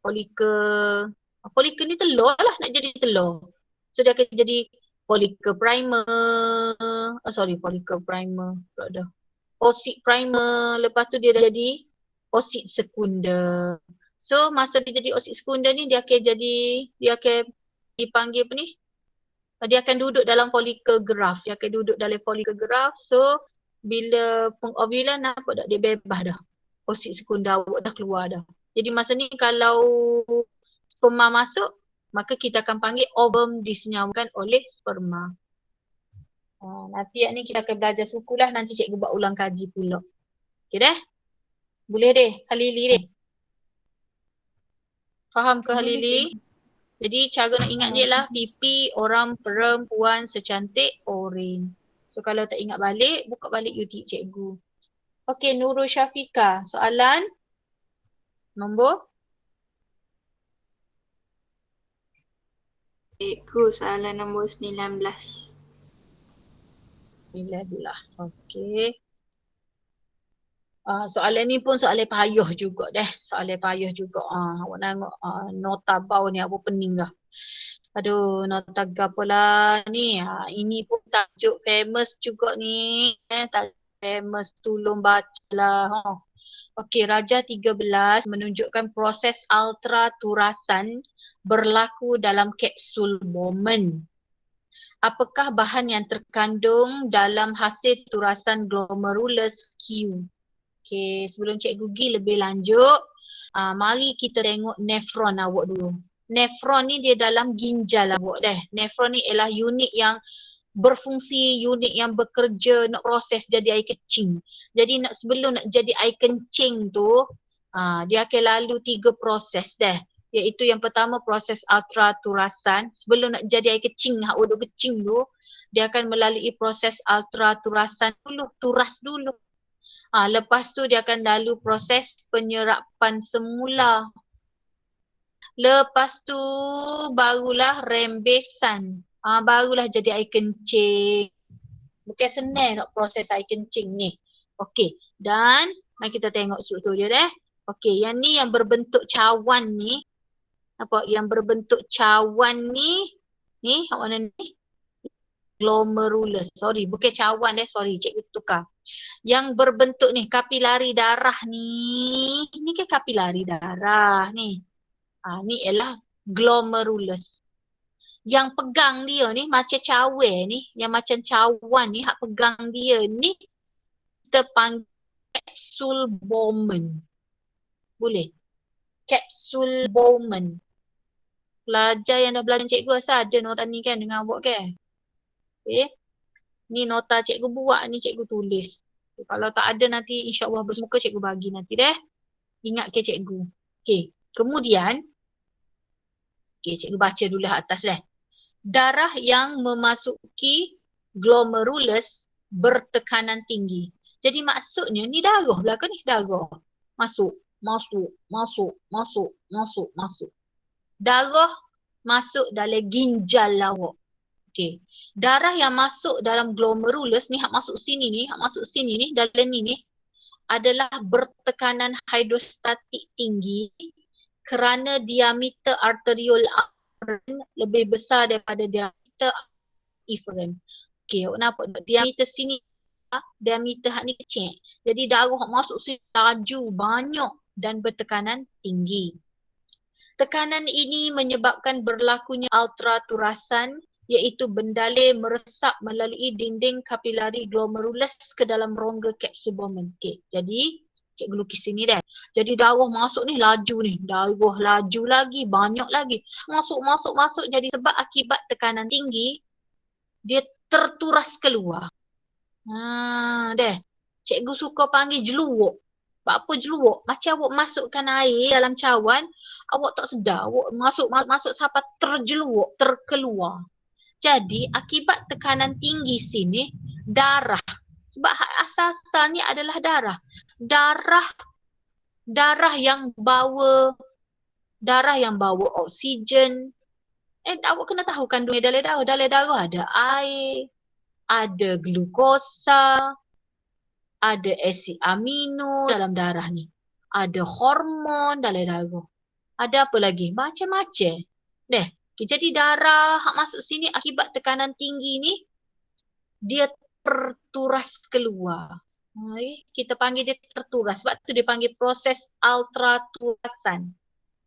Folikel ni telur lah, nak jadi telur. So dia akan jadi folikel primer, folikel primer, tak ada. Oosit primer, lepas tu dia dah jadi oosit sekunder. So masa dia jadi oosit sekunder ni dia akan dipanggil apa ni? Dia akan duduk dalam folikel graf. So bila pengovulan nampak tak dia bebas dah. Oosit sekunder awak dah keluar dah. Jadi masa ni kalau sperma masuk, maka kita akan panggil ovum disenyawakan oleh sperma. Nanti ni kita akan belajar suku lah. Nanti cikgu buat ulang kaji pula. Okey dah? Boleh deh, Halili deh. Faham ke Halili? Jadi cara nak ingat dia lah pipi orang perempuan secantik oren. So kalau tak ingat balik, buka balik YouTube cikgu. Okey, Nurul Syafika. Soalan nombor? Cikgu, soalan nombor 19. Bilah. Okey. Soalan ni pun soalan payah juga deh. Soalan payah juga. Awak tengok nota bau ni apa pening dah. Aduh, nota gapo lah ni. Ini pun tajuk famous juga ni. Tajuk famous, tolong baca lah. Okey, Raja 13 menunjukkan proses ultra turasan berlaku dalam kapsul Bowman. Apakah bahan yang terkandung dalam hasil turasan glomerulus Q? Okey, sebelum Cikgu pergi lebih lanjut, mari kita tengok nefron awak dulu. Nefron ni dia dalam ginjal awak deh. Nefron ni ialah unit yang berfungsi, unit yang bekerja nak proses jadi air kecing. Jadi sebelum nak jadi air kencing tu, dia akan lalu 3 proses deh. Iaitu yang pertama proses ultra turasan. Sebelum nak jadi air kecing, hak uduk kecing tu, dia akan melalui proses ultra turasan dulu, turas dulu. Lepas tu dia akan lalu proses penyerapan semula. Lepas tu barulah rembesan. Barulah jadi air kencing. Bukan senang nak proses air kencing ni. Okey, dan mari kita tengok struktur dia deh. Okey, yang ni yang berbentuk cawan ni. Apa? Yang berbentuk cawan ni awak warna ni glomerulus. Sorry, bukan cawan sorry, cikgu tukar. Yang berbentuk ni kapilari darah ni. Ni kan kapilari darah ni. Ni ialah glomerulus. Yang pegang dia ni macam cawan ni, yang macam cawan ni, hak pegang dia ni kita panggil kapsul Bowman. Boleh? Kapsul Bowman. Pelajar yang dah belajar cikgu rasa ada nota ni kan dengan awak kan? Okay. Ni nota cikgu buat ni cikgu tulis. Kalau tak ada nanti insya-Allah bersemuka cikgu bagi nanti deh. Ingat ke cikgu. Okey. Kemudian cikgu baca dulu atas deh. Darah yang memasuki glomerulus bertekanan tinggi. Jadi maksudnya ni darah belakang ni darah. Masuk. Darah masuk dalam ginjal awak. Okey. Darah yang masuk dalam glomerulus ni, hak masuk sini ni, dalam ni adalah bertekanan hidrostatik tinggi kerana diameter arteriol afferent lebih besar daripada diameter efferent. Okey, awak nampak tak? Diameter sini, diameter hak ni kecil. Jadi darah masuk sini laju banyak dan bertekanan tinggi. Tekanan ini menyebabkan berlakunya ultraturasan, iaitu bendalai meresap melalui dinding kapilari glomerulus ke dalam rongga kapsul Bowman. Okay. Jadi, cikgu lukis sini dah. Jadi darah masuk ni laju ni. Darah laju lagi, banyak lagi. Masuk. Jadi sebab akibat tekanan tinggi, dia terturas keluar. Dah. Cikgu suka panggil jeluok. Apa jeluok? Macam awak masukkan air dalam cawan, awak tak sedar. Awak masuk sampai terjeluok, terkeluar. Jadi akibat tekanan tinggi sini, darah. Sebab asal-asalnya adalah darah. Darah yang bawa oksigen. Awak kena tahu kandungan dalam darah. Dalam darah ada air, ada glukosa, ada asid amino dalam darah ni. Ada hormon dalam darah. Ada apa lagi? Macam-macam. Jadi darah hak masuk sini akibat tekanan tinggi ni, dia terturas keluar. Kita panggil dia terturas. Sebab tu dia panggil proses ultraturasan.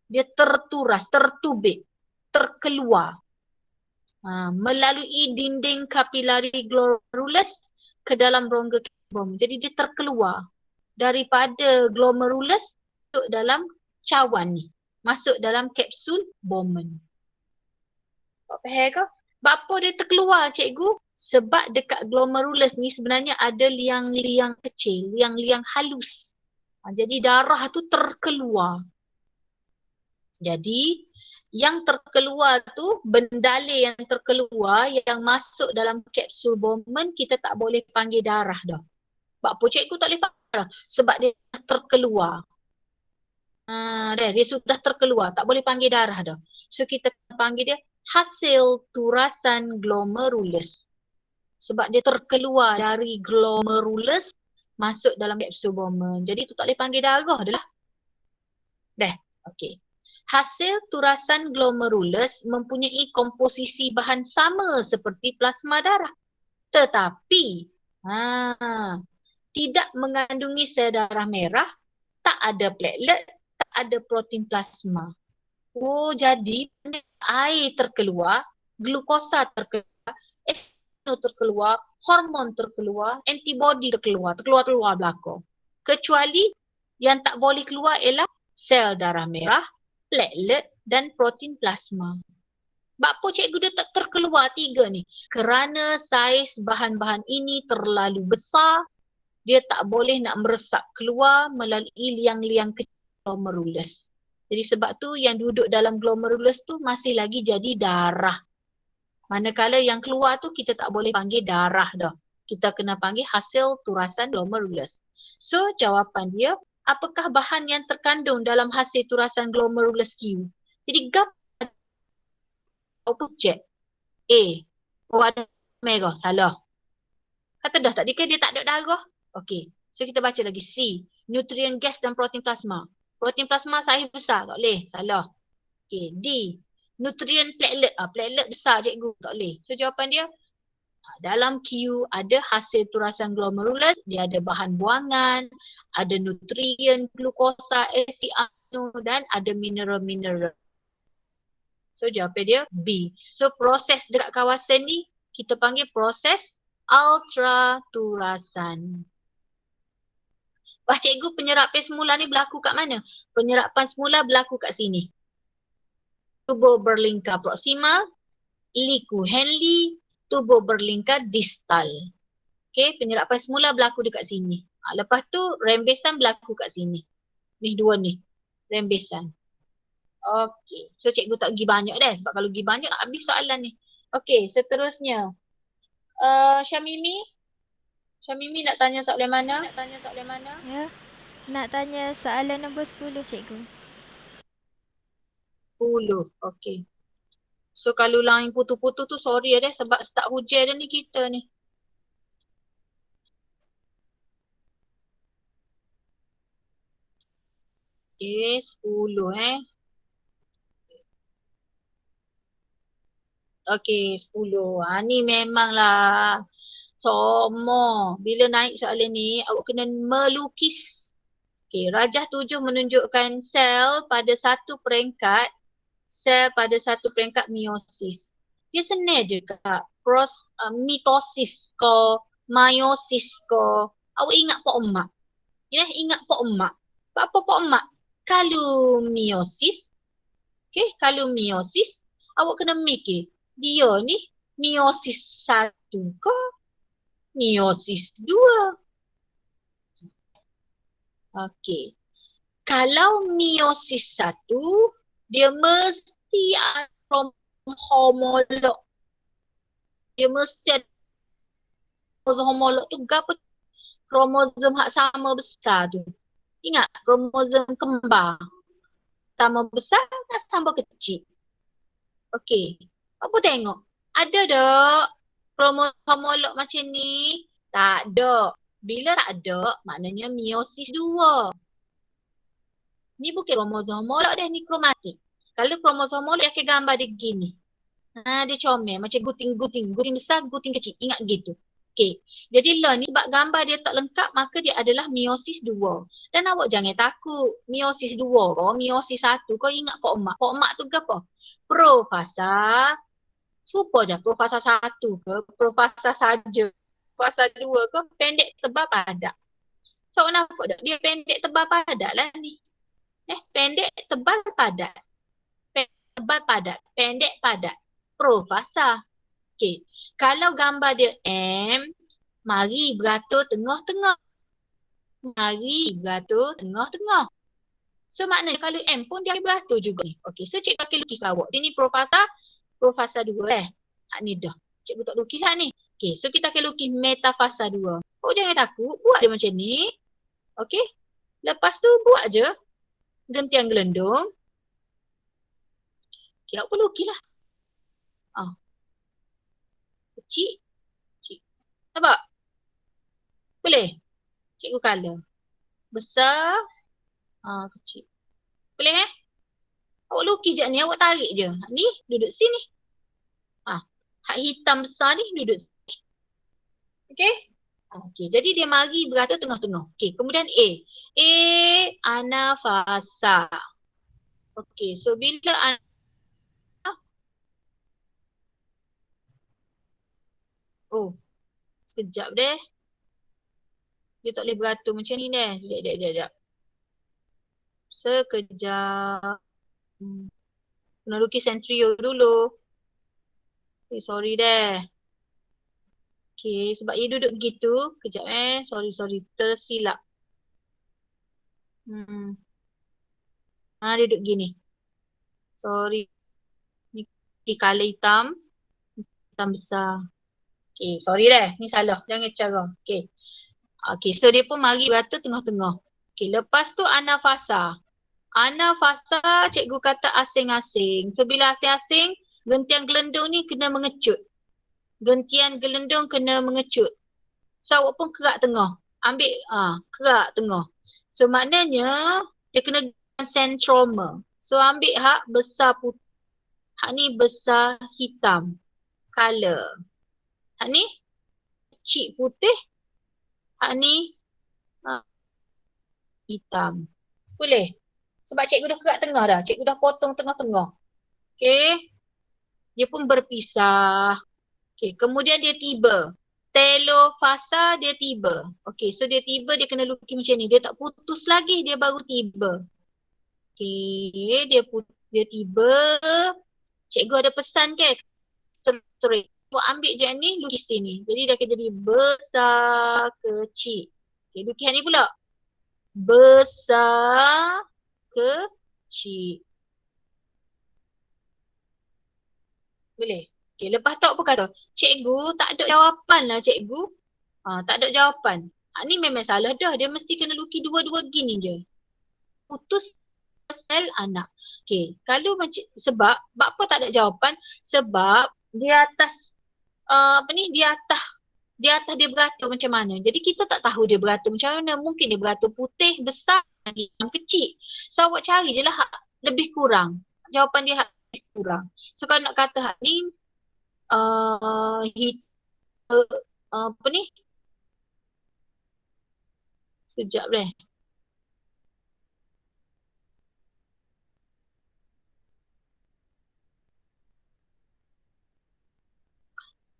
Dia terturas, tertubik, terkeluar. Melalui dinding kapilari glomerulus ke dalam rongga kapsul Bowman. Jadi dia terkeluar daripada glomerulus masuk dalam cawan ni. Masuk dalam kapsul Bowman. Faham ke? Apa dia terkeluar cikgu? Sebab dekat glomerulus ni sebenarnya ada liang-liang kecil, liang-liang halus. Jadi darah tu terkeluar. Jadi yang terkeluar tu, bendalai yang terkeluar yang masuk dalam kapsul Bowman, kita tak boleh panggil darah dah. Sebab apa cikgu tak boleh panggil darah? Sebab dia terkeluar. Dia sudah terkeluar, tak boleh panggil darah dah. So kita panggil dia hasil turasan glomerulus. sebab dia terkeluar dari glomerulus masuk dalam capsuloboma. Jadi tu tak boleh panggil darah dah lah. Dah. Okey. Hasil turasan glomerulus mempunyai komposisi bahan sama seperti plasma darah. Tetapi tidak mengandungi sel darah merah, tak ada platelet, tak ada protein plasma. Oh, jadi air terkeluar, glukosa terkeluar, esino terkeluar, hormon terkeluar, antibody terkeluar belakang. Kecuali yang tak boleh keluar ialah sel darah merah, platelet dan protein plasma. Sebab apa cikgu dia tak terkeluar 3 ni? Kerana saiz bahan-bahan ini terlalu besar, dia tak boleh nak meresap keluar melalui liang-liang kecil glomerulus. Jadi sebab tu yang duduk dalam glomerulus tu masih lagi jadi darah. Manakala yang keluar tu kita tak boleh panggil darah dah. Kita kena panggil hasil turasan glomerulus. So jawapan dia, apakah bahan yang terkandung dalam hasil turasan glomerulus Q? Jadi objek A. Oh ada merah, salah. Kata dah tadi kan dia tak ada darah. Okey. So kita baca lagi C. Nutrient gas dan protein plasma. Protein plasma saiz besar, tak boleh. Salah. Okey. D. Nutrient platelet. Platelet besar cikgu, tak boleh. So jawapan dia, dalam Q ada hasil turasan glomerulus, dia ada bahan buangan, ada nutrien, glukosa, asid amino dan ada mineral-mineral. So jawapan dia B. So proses dekat kawasan ni kita panggil proses ultraturasan. Wah cikgu, penyerapan semula ni berlaku kat mana? Penyerapan semula berlaku kat sini. Tubuh berlingkar proksimal, liku Henle, tubuh berlingkar distal. Okay, penyerapan semula berlaku dekat sini. Lepas tu rembesan berlaku kat sini. Ni dua ni, rembesan. Okay, so cikgu tak pergi banyak dah sebab kalau pergi banyak tak habis soalan ni. Okay, seterusnya. Syamimi nak tanya soalan mana? Ya, nak tanya soalan nombor 10 cikgu. 10, okay. So kalau line putus-putus tu sorry deh sebab start hujan dah ni kita ni. Okay, 10 Okay, 10. Ni memanglah Somo. Bila naik soalan ni, awak kena melukis. Okay, rajah 7 menunjukkan sel pada satu peringkat meiosis. Dia senang je kak. Mitosis ko, meiosis ko. Awak ingat Pak Emak. Ingat Pak Emak. Apa Pak Emak? Kalau meiosis, awak kena mikir. Dia ni meiosis 1 ke meiosis 2. Okey. Kalau meiosis 1, dia mesti ada homolog. Dia mesti ada homolog tu gapo? Kromosom hak sama besar tu. Ingat kromosom kembar. Sama besar dan sama kecil. Okey. Apa tengok? Ada tak kromosom homolog macam ni? Tak ada. Bila tak ada, maknanya meiosis 2. Ni bukan kromosom homolog dah, ni kromatik. Kalau kromosom homolog, akan gambar dia gini. Dia comel macam guting-guting. Guting besar, guting kecil. Ingat gitu. Okey. Jadi lah ni sebab gambar dia tak lengkap, maka dia adalah meiosis 2. Dan awak jangan takut. Meiosis 2 kau, meiosis 1 kau ingat Pak Emak. Pak Emak tu ke apa? Profasa. Supa je profasa 1 ke, profasa saja. Profasa 2 ke, pendek tebal padat. So nampak tak? Dia pendek tebal padat lah ni. Pendek tebal padat. Tebal padat. Pendek padat. Profasa. Okey. Kalau gambar dia M, mari beratur tengah-tengah. So maknanya kalau M pun dia beratur juga ni. Okey. So cikgu akan lukis awak. Sini profasa 2 ni dah. Cikgu tak lukis lah ni. Okey. So kita akan lukis metafasa 2. Oh jangan takut. Buat dia macam ni. Okey. Lepas tu buat je. Gentian gelendung. Okey. Aku lukis lah. Kecil. Nampak? Boleh? Cikgu color. Besar, kecil. Boleh Awak lukis je ni, awak tarik je. Ni duduk sini. Hak hitam besar ni duduk sini. Okey? Okey, jadi dia mari berata tengah-tengah. Okey, kemudian A. A anafasa. Okey, so bila sekejap deh. Dia tak boleh beratur macam ni deh. Sekejap. Sekejap. Kena lukis sentrio dulu. Okay, sorry deh. Okay, sebab dia duduk begitu. Kejap sorry. Tersilap. Dia duduk gini. Sorry. Ni color hitam. Hitam besar. Okay, sorry deh. Ni salah. Jangan cara. Okay. Okay, so dia pun mari beratur tengah-tengah. Okay, lepas tu anafasa. Anafasa cikgu kata asing-asing. So bila asing-asing, gentian gelendung ni kena mengecut. Gentian gelendung kena mengecut. So awak pun kerak tengah. Ambil kerak tengah. So maknanya dia kena centroma. So ambil hak besar putih. Hak ni besar hitam. Color. Hak ni kecil putih. Hak ni hitam. Boleh? Sebab cikgu dah kerak tengah dah. Cikgu dah potong tengah-tengah. Okay. Dia pun berpisah. Okay. Kemudian dia tiba. Telofasa dia tiba. Okay. So dia tiba, dia kena lukis macam ni. Dia tak putus lagi. Dia baru tiba. Okay. Dia tiba. Cikgu ada pesan ke? Terus. Buat ambil je ni, lukis sini. Jadi dia akan jadi besar, kecil. Okay. Lukisan ni pula. Besar, kecil. Boleh? Okay, lepas tu apa kata? Cikgu, tak ada jawapan lah cikgu. Tak ada jawapan. Ni memang salah dah. Dia mesti kena lukis dua-dua gini je. Putus sel anak. Okay, kalau macam, sebab apa tak ada jawapan? Sebab di atas, di atas dia beratur macam mana. Jadi kita tak tahu dia beratur macam mana. Mungkin dia beratur putih, besar, hitam, kecil. So awak cari je lah hak lebih kurang. Jawapan dia hak lebih kurang. So kalau nak kata hak ni, sekejap deh.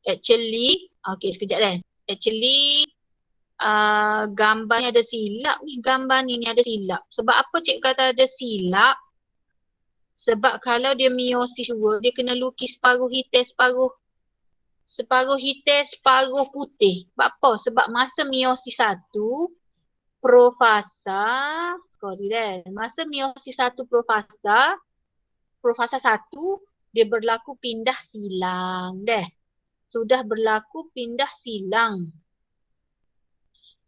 Actually, sekejap deh. Actually, gambar ni ada silap ni. Gambar ni ada silap. Sebab apa cikgu kata ada silap? Sebab kalau dia meiosis 2, dia kena lukis separuh hitam, separuh hitam, separuh putih. Sebab apa? Sebab masa meiosis 1, masa meiosis 1 profasa 1, dia berlaku pindah silang deh. Sudah berlaku pindah silang.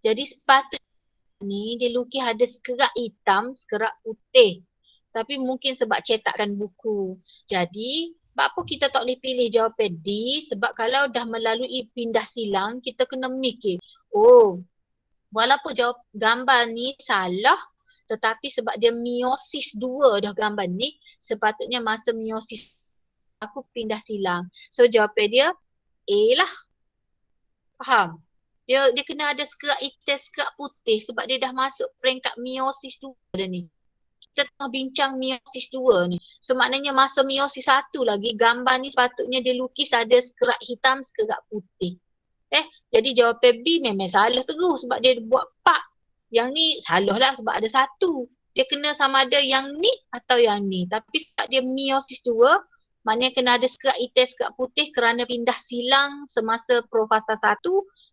Jadi sepatutnya ni dia lukis ada sekerak hitam, sekerak putih. Tapi mungkin sebab cetakkan buku. Jadi, sebab apa kita tak boleh pilih jawapan D? Sebab kalau dah melalui pindah silang, kita kena mikir. Walaupun gambar ni salah, tetapi sebab dia meiosis 2 dah gambar ni, sepatutnya masa meiosis aku pindah silang. So jawapan dia A lah. Faham? Dia kena ada sekerak hitam, sekerak putih sebab dia dah masuk peringkat meiosis 2 dah ni. Kita tengah bincang meiosis 2 ni. So maknanya masa meiosis 1 lagi, gambar ni sepatutnya dia lukis ada sekerak hitam, sekerak putih. Jadi jawapan B memang salah terus sebab dia buat pak. Yang ni salah lah sebab ada 1. Dia kena sama ada yang ni atau yang ni. Tapi sebab dia meiosis 2, maknanya kena ada sekerak hitam, sekerak putih kerana pindah silang semasa profasa 1,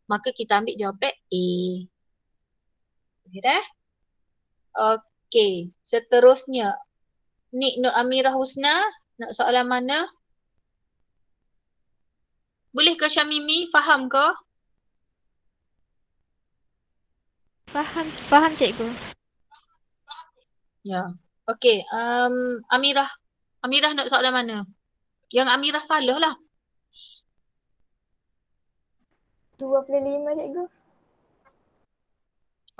maka kita ambil jawapan A. Okay dah? Okay, seterusnya. Nik Nur Amirah Husna, nak soalan mana? Boleh ke Syamimi? Faham ke? Faham cikgu. Ya. Okay, Amirah. Amirah nak soalan mana? Yang Amirah salah lah. 25 cikgu.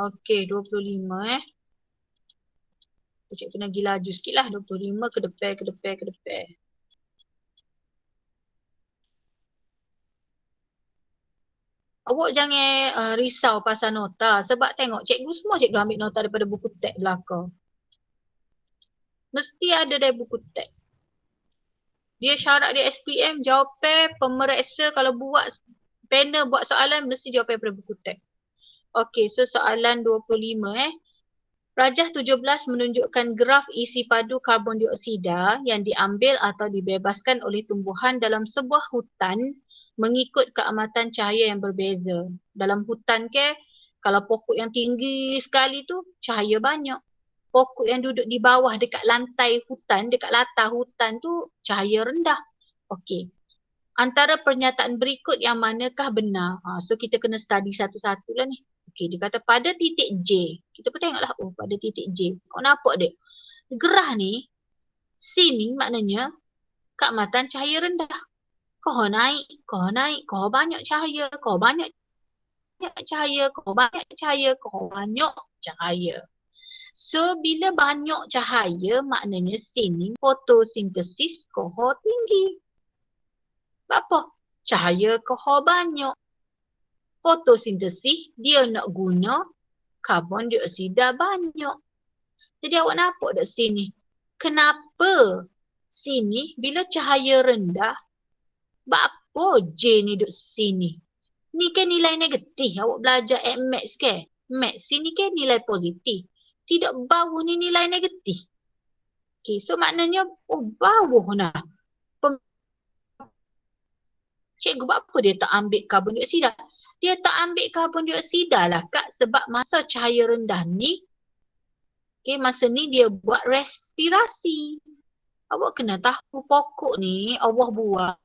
Okey, 25 Cikgu kena pergi laju sikit lah. 25 ke depan. Awak jangan risau pasal nota. Sebab tengok cikgu semua cikgu ambil nota daripada buku teks belakang. Mesti ada dari buku teks. Dia syarat dia SPM, jawapan pemeriksa kalau buat panel buat soalan mesti jawapan daripada buku teks. Okey, so soalan 25 Rajah 17 menunjukkan graf isi padu karbon dioksida yang diambil atau dibebaskan oleh tumbuhan dalam sebuah hutan mengikut keamatan cahaya yang berbeza. Dalam hutan ke, kalau pokok yang tinggi sekali tu cahaya banyak. Pokok yang duduk di bawah dekat lantai hutan, dekat latar hutan tu cahaya rendah. Okey. Antara pernyataan berikut yang manakah benar? So kita kena study satu-satu lah ni. Okey, dia kata pada titik J. Kita pun tengoklah, pada titik J. Kau nampak dek? Gerah ni, sini maknanya keamatan cahaya rendah. Kau naik, kau banyak cahaya, kau banyak cahaya. So, bila banyak cahaya, maknanya sini fotosintesis kau tinggi. Apa? Cahaya kau banyak. Fotosintesis dia nak guna karbon dioksida banyak. Jadi awak nampak tak sini? Kenapa sini bila cahaya rendah, apa J ni duduk sini? Ni kan nilai negatif. Awak belajar maths ke? Maths sini kan nilai positif. Tidak bawah ni nilai negatif. Okay, so maknanya bawah nah. Cikgu buat apa dia tak ambil karbon dioksida? Dia tak ambil karbon dioksida lah Kak sebab masa cahaya rendah ni, masa ni dia buat respirasi. Awak kena tahu pokok ni Allah buat.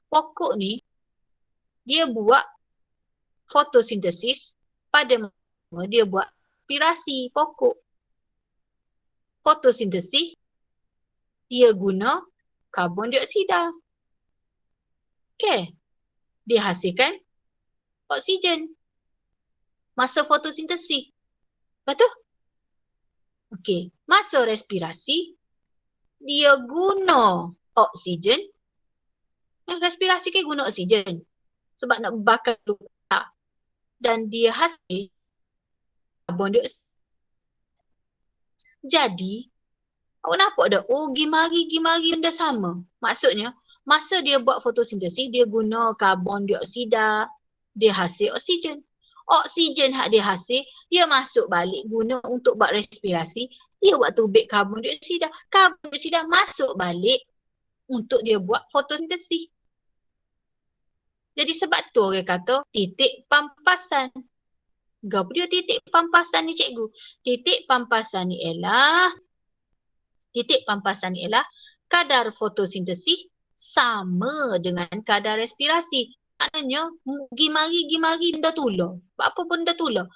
Pokok ni dia buat fotosintesis pada masa dia buat respirasi pokok. Fotosintesis dia guna karbon dioksida. Okay. Dia hasilkan oksigen. Masa fotosintesis. Betul? Okey. Masa respirasi, dia guna oksigen. Respirasi kan guna oksigen. Sebab nak bakar luka. Dan dia hasil karbon dioksida. Jadi, awak nampak tak? Gimari benda sama. Maksudnya, masa dia buat fotosintesis, dia guna karbon dioksida, dia hasil oksigen. Oksigen hak dia hasil, dia masuk balik guna untuk buat respirasi, dia buat tubik karbon dioksida. Karbon dioksida masuk balik untuk dia buat fotosintesis. Jadi sebab tu orang kata titik pampasan. Apa dia titik pampasan ni cikgu? Titik pampasan ni ialah kadar fotosintesis sama dengan kadar respirasi. Maknanya, gimari benda tular. Apa benda tular?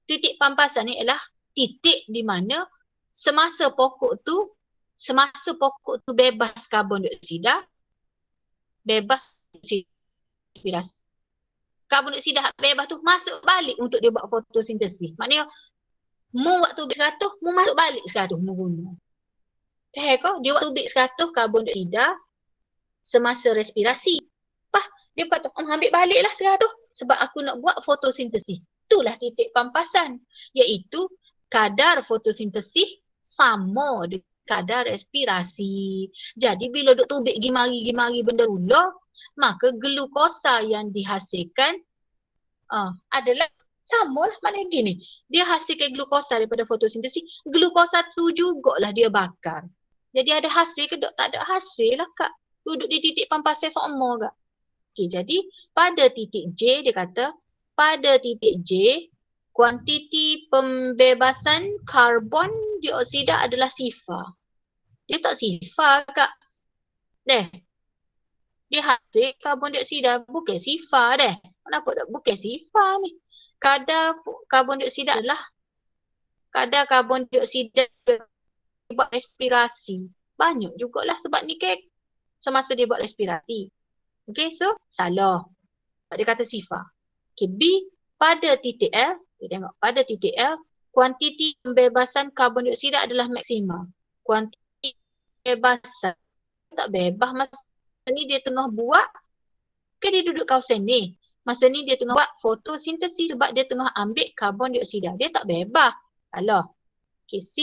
Titik pampasan ni ialah titik di mana semasa pokok tu bebas karbon dioksida, bebas respirasi. Karbon dioksida bebas tu masuk balik untuk dia buat fotosintesis. Maknanya, mu waktu 100, mu masuk balik 100 mu guna. Dia buat tubik 100 karbon dioksida semasa respirasi. Dia kata, ambil baliklah 100 sebab aku nak buat fotosintesis. Itulah titik pampasan. Iaitu kadar fotosintesis sama dengan kadar respirasi. Jadi bila duk tubik gimari benda tular, maka glukosa yang dihasilkan adalah sama lah. Maknanya gini, dia hasilkan glukosa daripada fotosintesis, glukosa tu jugalah dia bakar. Jadi ada hasil ke tak ada hasil lah Kak. Duduk di titik pampasan sama Kak. Okay, jadi pada titik J dia kata, pada titik J, kuantiti pembebasan karbon dioksida adalah sifar. Dia tak sifar Kak. Dia hasil karbon dioksida, bukan sifar Kenapa tak? Bukan sifar ni. Kadar karbon dioksida adalah kadar karbon dioksida buat respirasi. Banyak jugalah sebab ni kan semasa dia buat respirasi. Okay, so salah. Tak dia kata sifar. Okay, B, pada titik L, kita tengok pada titik L, kuantiti pembebasan karbon dioksida adalah maksima. Kuantiti pembebasan tak bebas masa ni dia tengah buat, ke dia duduk kawasan ni. Masa ni dia tengah buat fotosintesis sebab dia tengah ambil karbon dioksida. Dia tak bebas. Salah. Okay, C,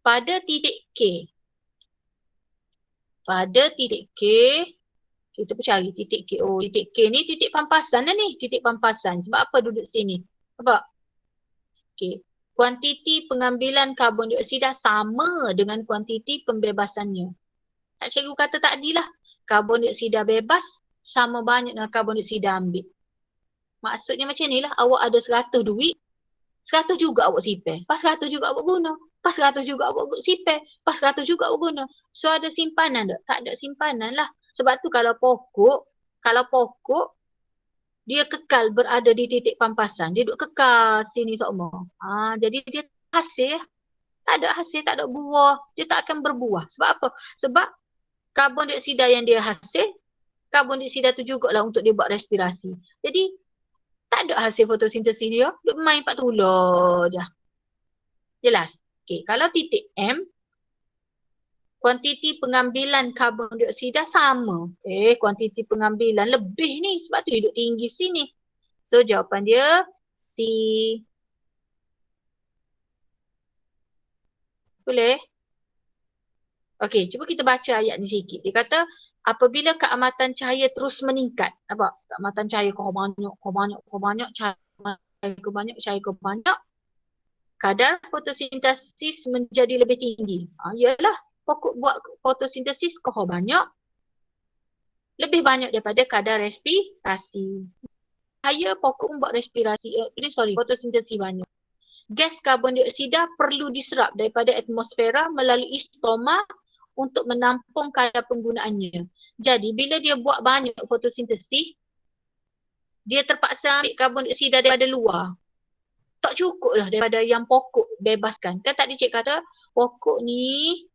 pada titik K. Pada titik K, kita pun cari titik K. Oh, titik K ni titik pampasan dah ni. Titik pampasan. Sebab apa duduk sini? Nampak? Okay. Kuantiti pengambilan karbon dioksida sama dengan kuantiti pembebasannya. Tak cikgu kata tadi lah. Karbon dioksida bebas sama banyak dengan karbon dioksida ambil. Maksudnya macam ni lah. Awak ada 100 duit. 100 juga awak sipir. Pas 100 juga awak guna. Pas 100 juga awak sipir. Pas 100 juga awak guna. So ada simpanan tak? Tak ada simpanan lah. Sebab tu kalau pokok dia kekal berada di titik pampasan. Dia duduk kekal sini semua. Jadi dia hasil. Tak ada hasil, tak ada buah. Dia tak akan berbuah. Sebab apa? Sebab karbon dioksida yang dia hasil, karbon dioksida tu jugalah untuk dia buat respirasi. Jadi tak ada hasil fotosintesis dia. Duk main pak tular je. Jelas? Okay, kalau titik M, kuantiti pengambilan karbon dioksida sama. Kuantiti pengambilan lebih ni. Sebab tu hidup tinggi sini. So jawapan dia C. Boleh? Okey, cuba kita baca ayat ni sikit. Dia kata, apabila keamatan cahaya terus meningkat. Nampak? Keamatan cahaya kau banyak, cahaya kau banyak. Kadar fotosintesis menjadi lebih tinggi. Yalah, pokok buat fotosintesis kau banyak. Lebih banyak daripada kadar respirasi. Cahaya pokok membuat fotosintesis banyak. Gas karbon dioksida perlu diserap daripada atmosfera melalui stoma untuk menampung kadar penggunaannya. Jadi bila dia buat banyak fotosintesis, dia terpaksa ambil karbon dioksida daripada luar. Tak cukup lah daripada yang pokok bebaskan. Kan tadi cik kata pokok ni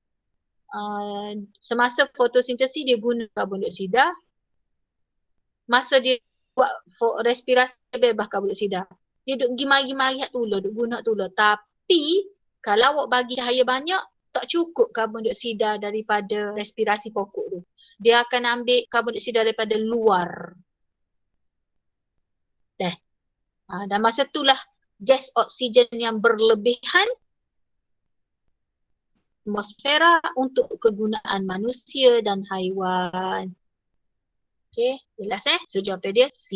semasa fotosintesis dia guna karbon dioksida. Masa dia buat respirasi dia bebas karbon dioksida. Dia duk pergi mari-mari hak tular, duk guna tular. Tapi kalau awak bagi cahaya banyak, tak cukup karbon dioksida daripada respirasi pokok tu. Dia akan ambil karbon dioksida daripada luar. Dan masa itulah gas oksigen yang berlebihan atmosfera untuk kegunaan manusia dan haiwan. Okey, jelas So jawapan dia C.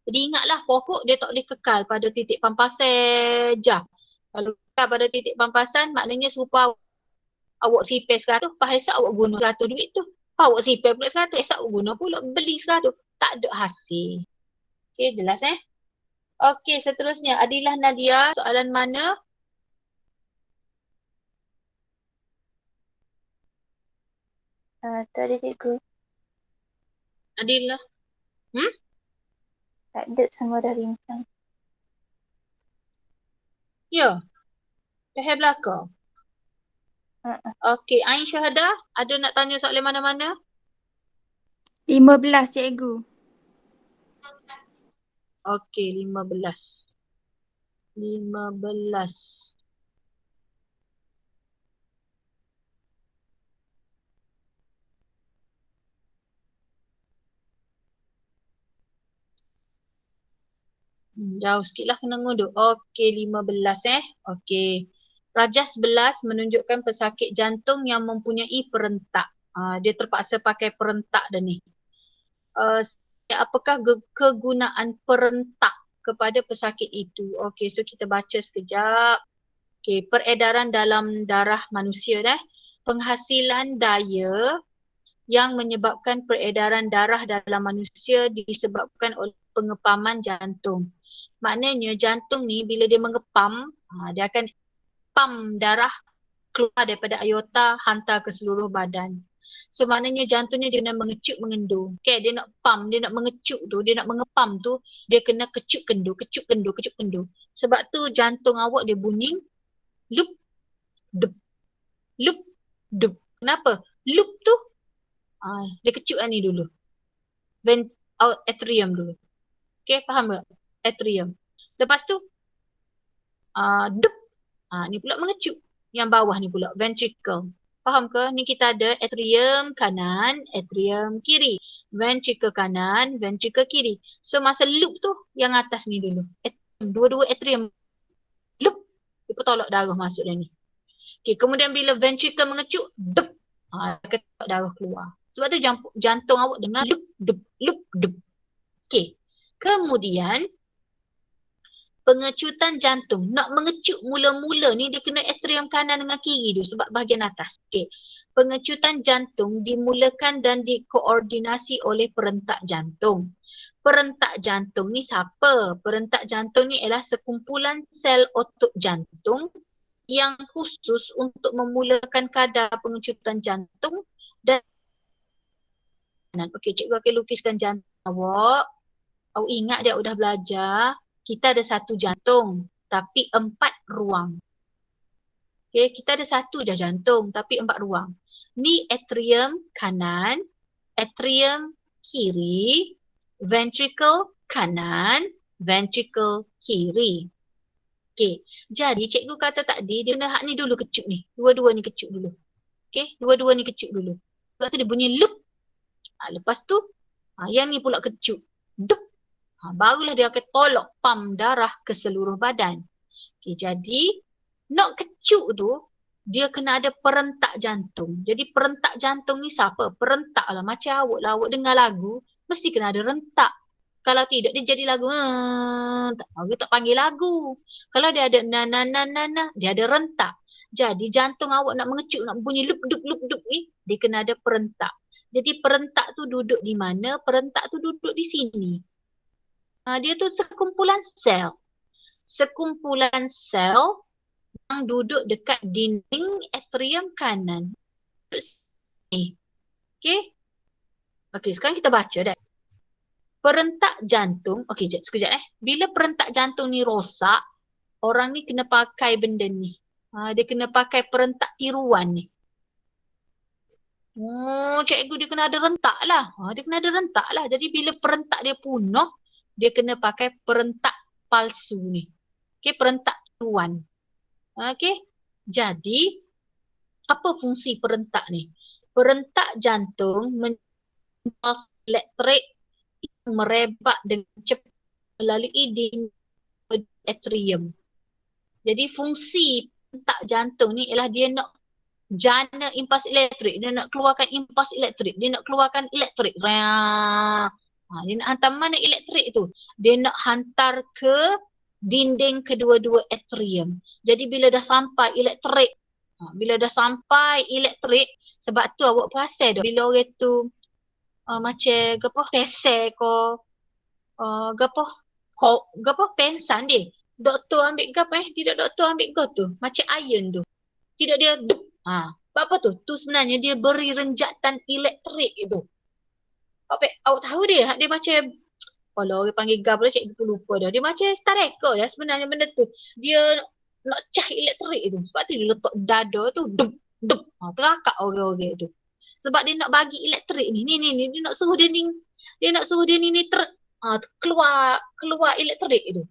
Jadi ingatlah pokok dia tak boleh kekal pada titik pampasan je. Kalau kekal pada titik pampasan maknanya serupa awak sipir 100, pas esok awak guna 100 duit tu. Pas awak sipir pula 100, esok awak guna pula beli 100. Tak ada hasil. Okey, jelas Okey, seterusnya Adilah Nadia, soalan mana? Tak ada cikgu. Adilah. Tak ada, semua dah bincang. Ya. Dah belakang. Okey, Ain Syahada, ada nak tanya soalan mana-mana? 15 cikgu. Okey, 15. 15. Jauh sikit lah kena ngunduh. Okey, 15 Okey. Rajah 11 menunjukkan pesakit jantung yang mempunyai perentak. Dia terpaksa pakai perentak dah ni. Apakah kegunaan perentak kepada pesakit itu? Okey, so kita baca sekejap. Okey, peredaran dalam darah manusia Penghasilan daya yang menyebabkan peredaran darah dalam manusia disebabkan oleh pengepaman jantung. Maknanya jantung ni bila dia mengepam, dia akan pam darah keluar daripada aorta hantar ke seluruh badan. So maknanya jantungnya dia kena mengecup mengendur. Okay, dia nak pam, dia nak mengecup tu, dia nak mengepam tu, dia kena kecup kendur. Sebab tu jantung awak dia bunyi loop, dup, loop, dup. Kenapa? Loop tu, dia kecup ni dulu. atrium dulu. Okay, faham tak? Atrium. Lepas tu, dup. Ni pula mengecut. Yang bawah ni pula, ventricle. Faham ke? Ni kita ada atrium kanan, atrium kiri. Ventricle kanan, ventricle kiri. So masa loop tu, yang atas ni dulu. Dua-dua atrium. Loop. Dia tolak darah masuk dalam ni. Okay, kemudian bila ventricle mengecut, dup. Ketuk darah keluar. Sebab tu jantung awak dengar loop, dup, loop, dup. Okay. Kemudian, pengecutan jantung. Nak mengecut mula-mula ni dia kena atrium kanan dengan kiri tu sebab bahagian atas. Okay. Pengecutan jantung dimulakan dan dikoordinasi oleh perentak jantung. Perentak jantung ni siapa? Perentak jantung ni ialah sekumpulan sel otot jantung yang khusus untuk memulakan kadar pengecutan jantung dan okey, cikgu akan lukiskan jantung awak. Awak ingat dia awak dah belajar, kita ada satu jantung tapi 4 ruang. Okey, kita ada satu je jantung tapi 4 ruang. Ni atrium kanan, atrium kiri, ventricle kanan, ventricle kiri. Okey, jadi cikgu kata tadi dia kena hak ni dulu kecut ni. Dua-dua ni kecut dulu. Okey, dua-dua ni kecut dulu. Sebab tu dia bunyi loop. Lepas tu, yang ni pula kecut. Dup. Barulah dia akan tolak pam darah ke seluruh badan. Okey, jadi nak kecut tu, dia kena ada perentak jantung. Jadi perentak jantung ni siapa? Perentak lah. Macam awak lah, awak dengar lagu, mesti kena ada rentak. Kalau tidak, dia jadi lagu. Dia tak panggil lagu. Kalau dia ada na, dia ada rentak. Jadi jantung awak nak mengecut, nak bunyi lup ni, dia kena ada perentak. Jadi perentak tu duduk di mana? Perentak tu duduk di sini. Dia tu sekumpulan sel. Sekumpulan sel yang duduk dekat dinding atrium kanan. Okey. Okey, sekarang kita baca dah. Perentak jantung, okey sekejap Bila perentak jantung ni rosak, orang ni kena pakai benda ni. Dia kena pakai perentak tiruan ni. Cikgu dia kena ada rentak lah. Dia kena ada rentak lah. Jadi bila perentak dia punah, dia kena pakai perentak palsu ni. Okey, perentak tiruan. Okey. Jadi, apa fungsi perentak ni? Perentak jantung menjadi elektrik merebak dengan cepat melalui dinding atrium. Jadi fungsi perentak jantung ni ialah dia nak jana impas elektrik, dia nak keluarkan impas elektrik, dia nak keluarkan elektrik. Dia nak hantar mana elektrik tu? Dia nak hantar ke dinding kedua-dua atrium. Jadi bila dah sampai elektrik, sebab tu awak perasan dah bila orang tu macam gapo pesek gapo pensan dia. Doktor ambil gapo tidak doktor ambil tu macam iron tu. Tidak dia apa tu? Tu sebenarnya dia beri renjatan elektrik itu. Awak tahu dia macam kalau orang panggil gap lah cikgu lupa dah. Dia macam stareka ya sebenarnya benda tu. Dia nak cah elektrik tu. Sebab tu dia letak dada tu terakak orang-orang tu. Sebab dia nak bagi elektrik ni. Dia nak suruh dia ni keluar elektrik tu.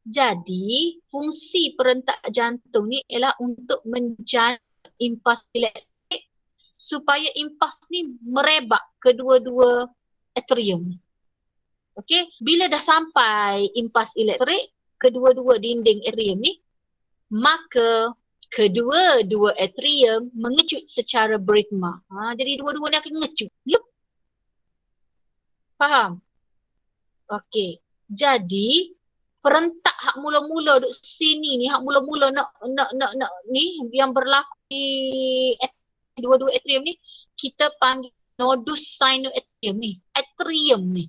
Jadi, fungsi perentak jantung ni ialah untuk menjana impas elektrik supaya impas ni merebak kedua-dua atrium. Okey, bila dah sampai impas elektrik kedua-dua dinding atrium ni, maka kedua-dua atrium mengecut secara berikma. Jadi dua-dua ni akan mengecut. Faham? Okey. Jadi perentak hak mula-mula duk sini ni, hak mula-mula nak ni yang berlaku di dua-dua atrium ni, kita panggil nodus sinoatrium ni. Atrium ni.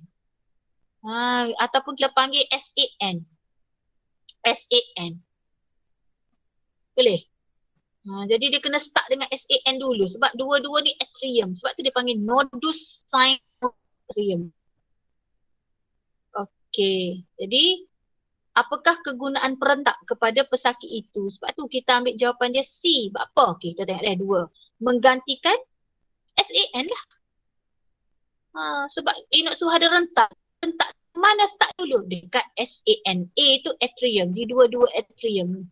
Ataupun kita panggil SAN. Boleh? Jadi dia kena start dengan SAN dulu sebab dua-dua ni atrium. Sebab tu dia panggil nodus sinoatrium. Okey. Jadi apakah kegunaan perentak kepada pesakit itu? Sebab tu kita ambil jawapan dia C. Sebab apa? Okey, kita tengok dah dua. Menggantikan SAN lah. Sebab Enoch Suha ada rentak. Rentak mana start dulu? Dekat SAN. A tu atrium. Di dua-dua atrium.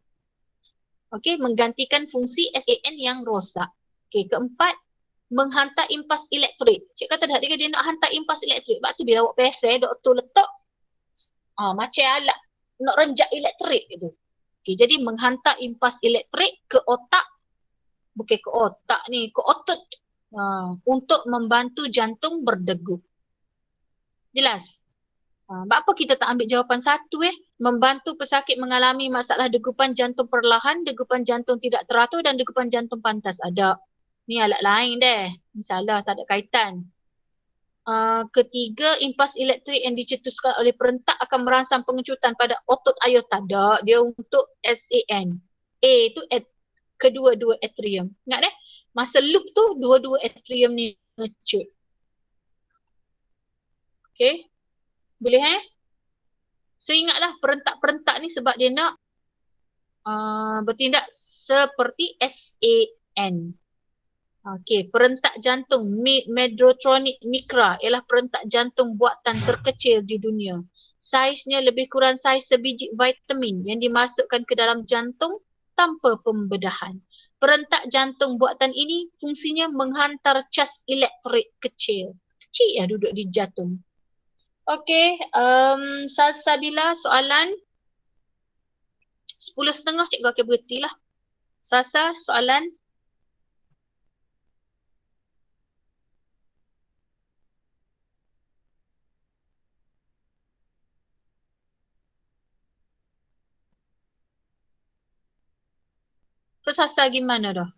Okey, menggantikan fungsi SAN yang rosak. Okey, keempat, menghantar impas elektrik. Cik kata dah, dia nak hantar impas elektrik. Sebab tu bila awak pesen, doktor letak macam alat nak renjak elektrik gitu. Okey, jadi menghantar impas elektrik ke otak, bukan ke otak ni, ke otot. Untuk membantu jantung berdegup. Jelas? Apa kita tak ambil jawapan satu Membantu pesakit mengalami masalah degupan jantung perlahan, degupan jantung tidak teratur dan degupan jantung pantas. Ada. Ni alat lain deh. Salah, tak ada kaitan. Ketiga, impas elektrik yang dicetuskan oleh perentak akan merangsang pengecutan pada otot aorta. Tak, dia untuk SAN. A tu kedua-dua atrium. Ingat deh? Masa loop tu, dua-dua atrium ni ngecut. Okay. Boleh So ingatlah perentak-perentak ni sebab dia nak bertindak seperti SAN. Okey, perentak jantung Medtronic Micra ialah perentak jantung buatan terkecil di dunia. Saiznya lebih kurang saiz sebiji vitamin yang dimasukkan ke dalam jantung tanpa pembedahan. Perentak jantung buatan ini fungsinya menghantar cas elektrik kecil. Kecil ya duduk di jantung. Okey, Salsabila soalan 10.30 cikgu akan berhentilah. Salsa soalan. So Salsa gimana dah?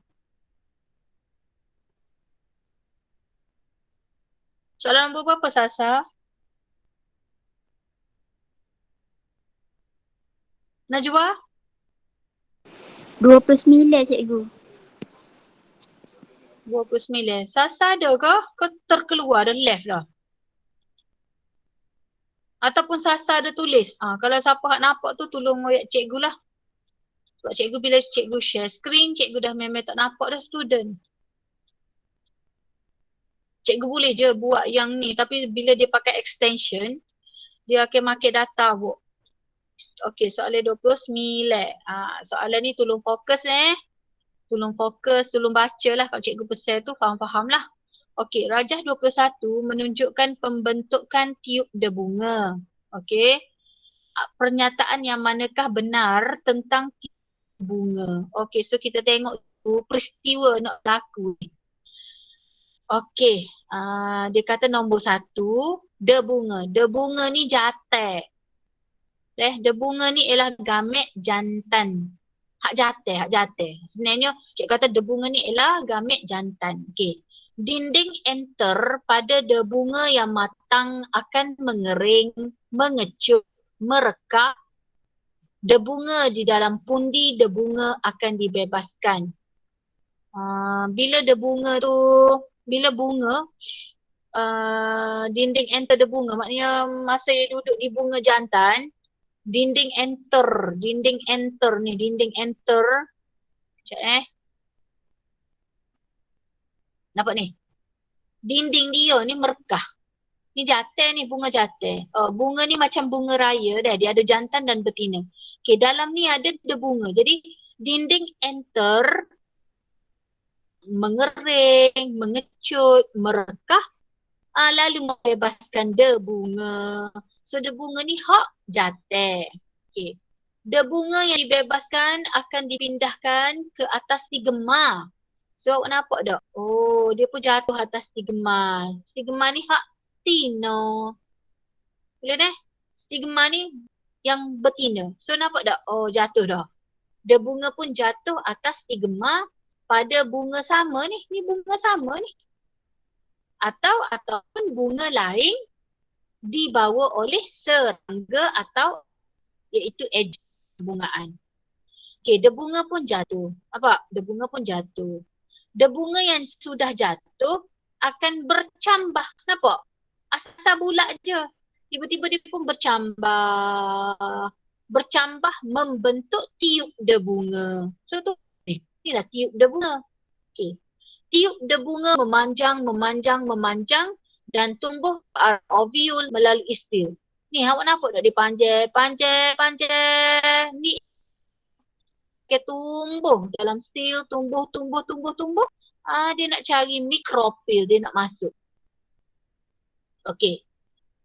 Soalan nombor berapa Salsa? Najwa? 29 cikgu. 29. Salsa ada ke? Ke terkeluar ada left dah? Ataupun Salsa ada tulis? Kalau siapa nak nampak tu tolong royak cikgu lah. Sebab cikgu bila cikgu share screen, cikgu dah memang tak nampak dah student. Cikgu boleh je buat yang ni tapi bila dia pakai extension, dia akan makan data buat. Okey, soalan 29. Soalan ni tolong fokus Tolong fokus, tolong baca lah kalau cikgu pesan tu faham-faham lah. Okey, rajah 21 menunjukkan pembentukan tiup debunga. Okey. Pernyataan yang manakah benar tentang tiup bunga. Okey, so kita tengok tu peristiwa nak berlaku ni. Okey, dia kata nombor 1, debunga. Debunga ni jatah. Debunga ni ialah gamet jantan. Hak jatah. Sebenarnya cik kata debunga ni ialah gamet jantan. Okey. Dinding enter pada debunga yang matang akan mengering, mengecut, merekak. Debunga di dalam pundi debunga akan dibebaskan. Bila bunga, dinding enter debunga, maknanya masa dia duduk di bunga jantan, dinding enter sekejap nampak ni, dinding dia ni merekah, ni jatah ni, bunga jatah. Bunga ni macam bunga raya dah, dia ada jantan dan betina. Okay, dalam ni ada debunga, jadi dinding enter mengering, mengecut, merekah, lalu membebaskan debunga. So debunga ni hak jatah. Okay. Debunga yang dibebaskan akan dipindahkan ke atas stigma. So awak nampak tak? Oh, dia pun jatuh atas stigma. Stigma ni hak tino. Boleh dah? Stigma ni yang betina. So nampak tak? Oh, jatuh dah. Debunga pun jatuh atas stigma pada bunga sama ni. Ni bunga sama ni. Ataupun bunga lain dibawa oleh serangga atau iaitu ejen bungaan. Okey, debunga pun jatuh. Apa? Debunga pun jatuh. Debunga yang sudah jatuh akan bercambah. Nampak? Asal bulat je. Tiba-tiba dia pun bercambah. Bercambah membentuk tiup debunga. So tu, inilah tiup debunga. Okey. Tiup debunga memanjang dan tumbuh ke arah ovule melalui stil. Ni awak nampak tak dia panjang. Ni dia tumbuh dalam stil, tumbuh. Dia nak cari mikropil, dia nak masuk. Okey.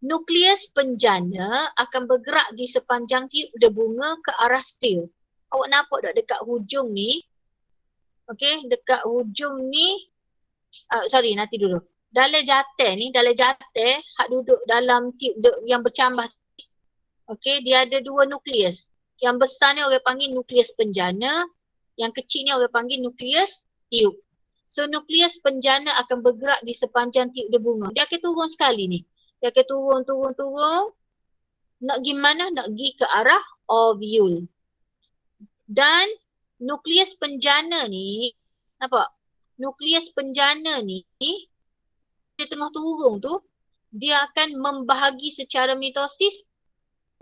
Nukleus penjana akan bergerak di sepanjang tiub debunga ke arah stil. Awak nampak tak dekat hujung ni? Okey, dekat hujung ni, nanti dulu. Dalai jatah hak duduk dalam tiub yang bercambah. Okey, dia ada dua nukleus. Yang besar ni orang panggil nukleus penjana, yang kecil ni orang panggil nukleus tiub. So nukleus penjana akan bergerak di sepanjang tiub debunga. Dia akan turun sekali ni. Dia akan turun. Nak pergi mana? Nak pergi ke arah ovule. Dan nukleus penjana ni, nampak? Nukleus penjana ni, dia tengah turun tu, dia akan membahagi secara mitosis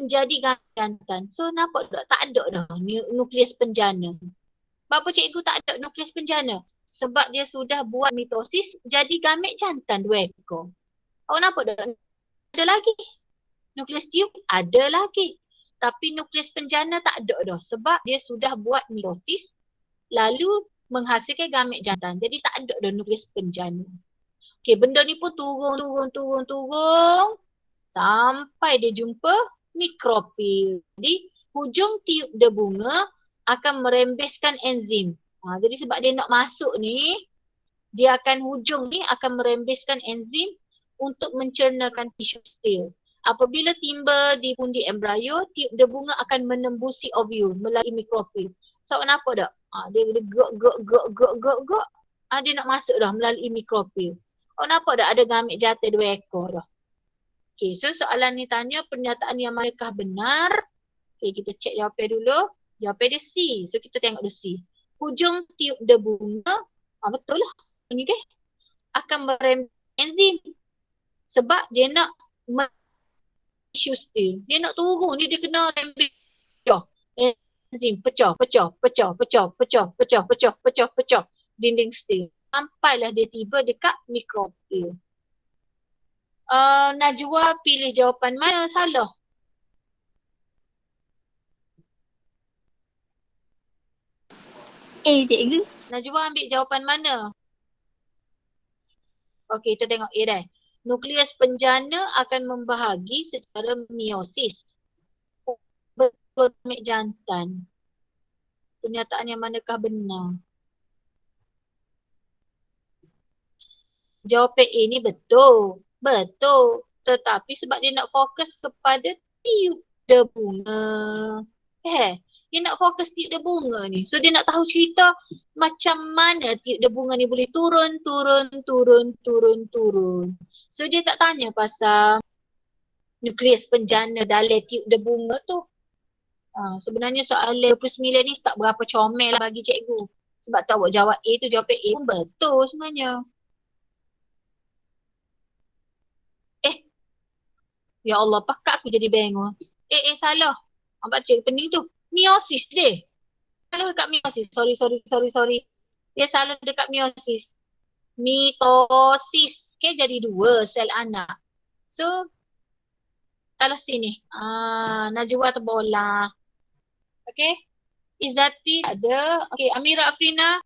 menjadi gamet jantan. So nampak tak? Tak ada dah nukleus penjana. Kenapa cikgu tak ada nukleus penjana? Sebab dia sudah buat mitosis jadi gamet jantan 2 ekor. Awak nampak tak? Ada lagi. Nukleus tiub ada lagi. Tapi nukleus penjana tak ada dah. Sebab dia sudah buat mitosis lalu menghasilkan gamet jantan. Jadi tak ada dah nukleus penjana. Okey, benda ni pun turun sampai dia jumpa mikropil. Jadi hujung tiub debunga akan merembeskan enzim. Jadi sebab dia nak masuk ni, dia akan hujung ni akan merembeskan enzim untuk mencernakan tisu stil. Apabila tiba di pundi embrio, tiub debunga akan menembusi ovule melalui mikropil. So awak nampak tak? Dia gok. Dia nak masuk dah melalui mikropil. Awak nampak tak ada gamet jantan 2 ekor dah. Okay, so soalan ni tanya pernyataan yang manakah benar? Okay, kita cek jawapan dulu. Jawapan dia C. So kita tengok dia C. Hujung tiub debunga, betul lah. Ini okay. Akan merembeskan enzim. Sebab dia nak tisu stil. Dia nak turun ni, dia kena rembes. Enzim pecah. Dinding stil. Sampailah dia tiba dekat mikropil. Najwa pilih jawapan mana? Salah. Cikgu. Najwa ambil jawapan mana? Okey, kita tengok A dah. Nukleus penjana akan membahagi secara meiosis. Betul gamet jantan. Pernyataan yang manakah benar? Jawapan A ni betul. Tetapi sebab dia nak fokus kepada tiub debunga. Dia nak fokus tiub debunga ni. So dia nak tahu cerita macam mana tiub debunga ni boleh turun. So dia tak tanya pasal nukleus penjana dalam tiub debunga tu. Sebenarnya soalan 29 ni tak berapa comel lah bagi cikgu. Sebab tahu jawab A tu, jawapan A pun betul sebenarnya. Ya Allah, pakak aku jadi bengong. Salah. Abang cik pening tu. Meiosis dia. Salah dekat meiosis. Sorry. Dia salah dekat meiosis. Mitosis. Okay, jadi 2 sel anak. So, salah sini. Najwa terbola. Okay. Izzati ada. Okay, Amira Afrina.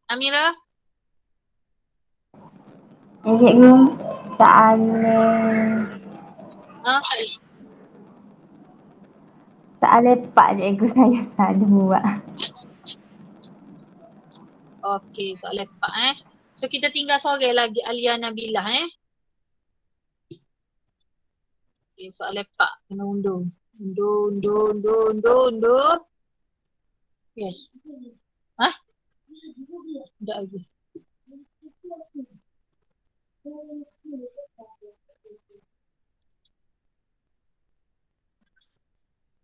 Amira. Cikgu, soalan Pak cikgu saya salah buat. Okey, soalan Pak So kita tinggal sore lagi Alia Nabilah Okey, soalan Pak kena undur. Undur. Yes. Tak lagi.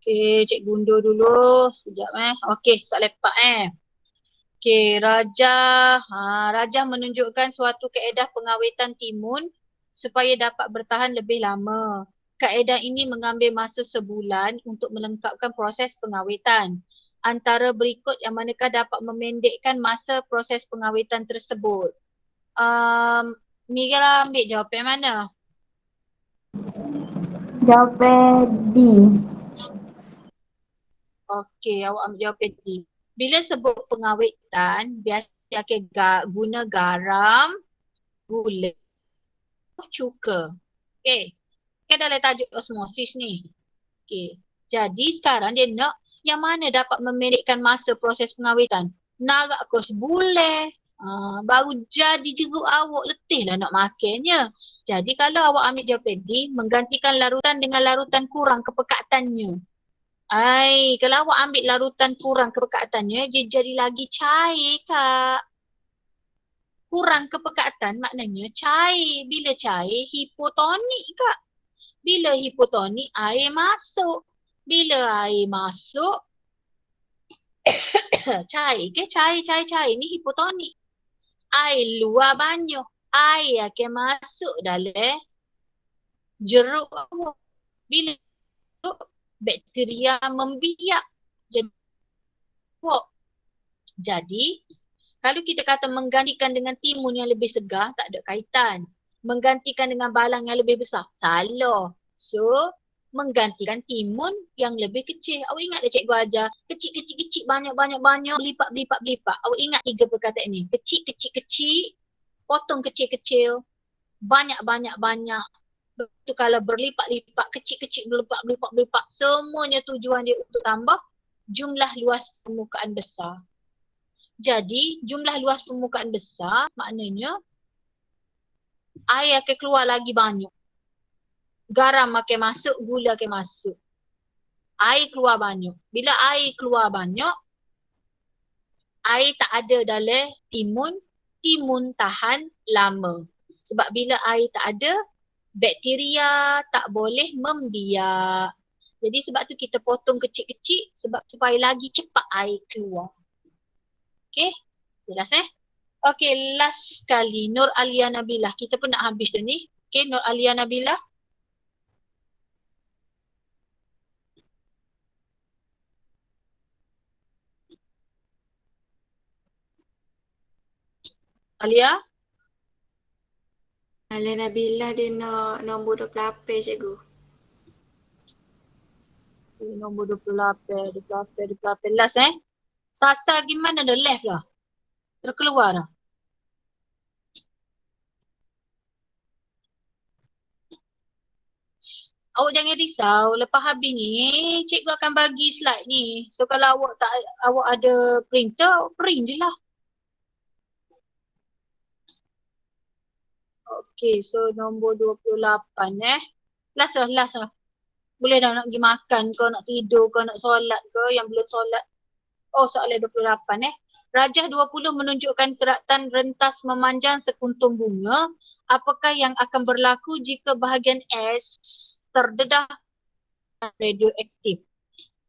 Okey, cikgu undur dulu sekejap Okey, soalan Pak Okey, Raja menunjukkan suatu kaedah pengawetan timun supaya dapat bertahan lebih lama. Kaedah ini mengambil masa sebulan untuk melengkapkan proses pengawetan. antara berikut yang manakah dapat memendekkan masa proses pengawitan tersebut? Mira ambil jawapan mana? Jawapan D. Okey, awak ambil jawapan D. Bila sebut pengawitan, biasa guna garam, gula, cuka. Okey. Kan dalam tajuk osmosis ni. Okey. Jadi sekarang dia nak yang mana dapat memendekkan masa proses pengawitan. Narak kau sebulan. Baru jadi jeruk awak letih lah nak makannya. Jadi kalau awak ambil jawapan D, menggantikan larutan dengan larutan kurang kepekatannya. Kalau awak ambil larutan kurang kepekatannya, dia jadi lagi cair, Kak. Kurang kepekatan maknanya cair. Bila cair, hipotonik, Kak. Bila hipotonik, air masuk. Bila air masuk, cair ke? Cair ni hipotonik. Air luar banyak. Air akan masuk dalam jeruk awak. Bila masuk, bakteria membiak. Jadi, kalau kita kata menggantikan dengan timun yang lebih segar, tak ada kaitan. Menggantikan dengan balang yang lebih besar, salah. So, menggantikan timun yang lebih kecil. Awak ingat tak cikgu ajar? Kecil, banyak, berlipat. Awak ingat 3 perkataan ni? Kecil, potong kecil, banyak. Betul kalau berlipat-lipat, kecil, berlipat. Semuanya tujuan dia untuk tambah jumlah luas permukaan besar. Jadi, jumlah luas permukaan besar maknanya air akan keluar lagi banyak. Garam akan masuk, gula akan masuk. Air keluar banyak. Bila air keluar banyak, air tak ada dalam timun tahan lama. Sebab bila air tak ada, bakteria tak boleh membiak. Jadi sebab tu kita potong kecil-kecil supaya lagi cepat air keluar. Okay, jelas Okay, last sekali Nur Alia Nabilah. Kita pun nak habis dah ni. Okay, Nur Alia Nabilah. Alia? Alia Nabila dia nak nombor 28 cikgu. Nombor 28. Last Sasa gimana dah left lah? Terkeluar dah. Awak jangan risau, lepas habis ni cikgu akan bagi slide ni. So kalau awak ada printer, awak print je lah. Okay, so nombor 28 Last lah. Boleh dah nak pergi makan ke, nak tidur ke, nak solat ke, yang belum solat. Oh, soalan 28 Rajah 20 menunjukkan keratan rentas memanjang sekuntum bunga. Apakah yang akan berlaku jika bahagian S terdedah radioaktif?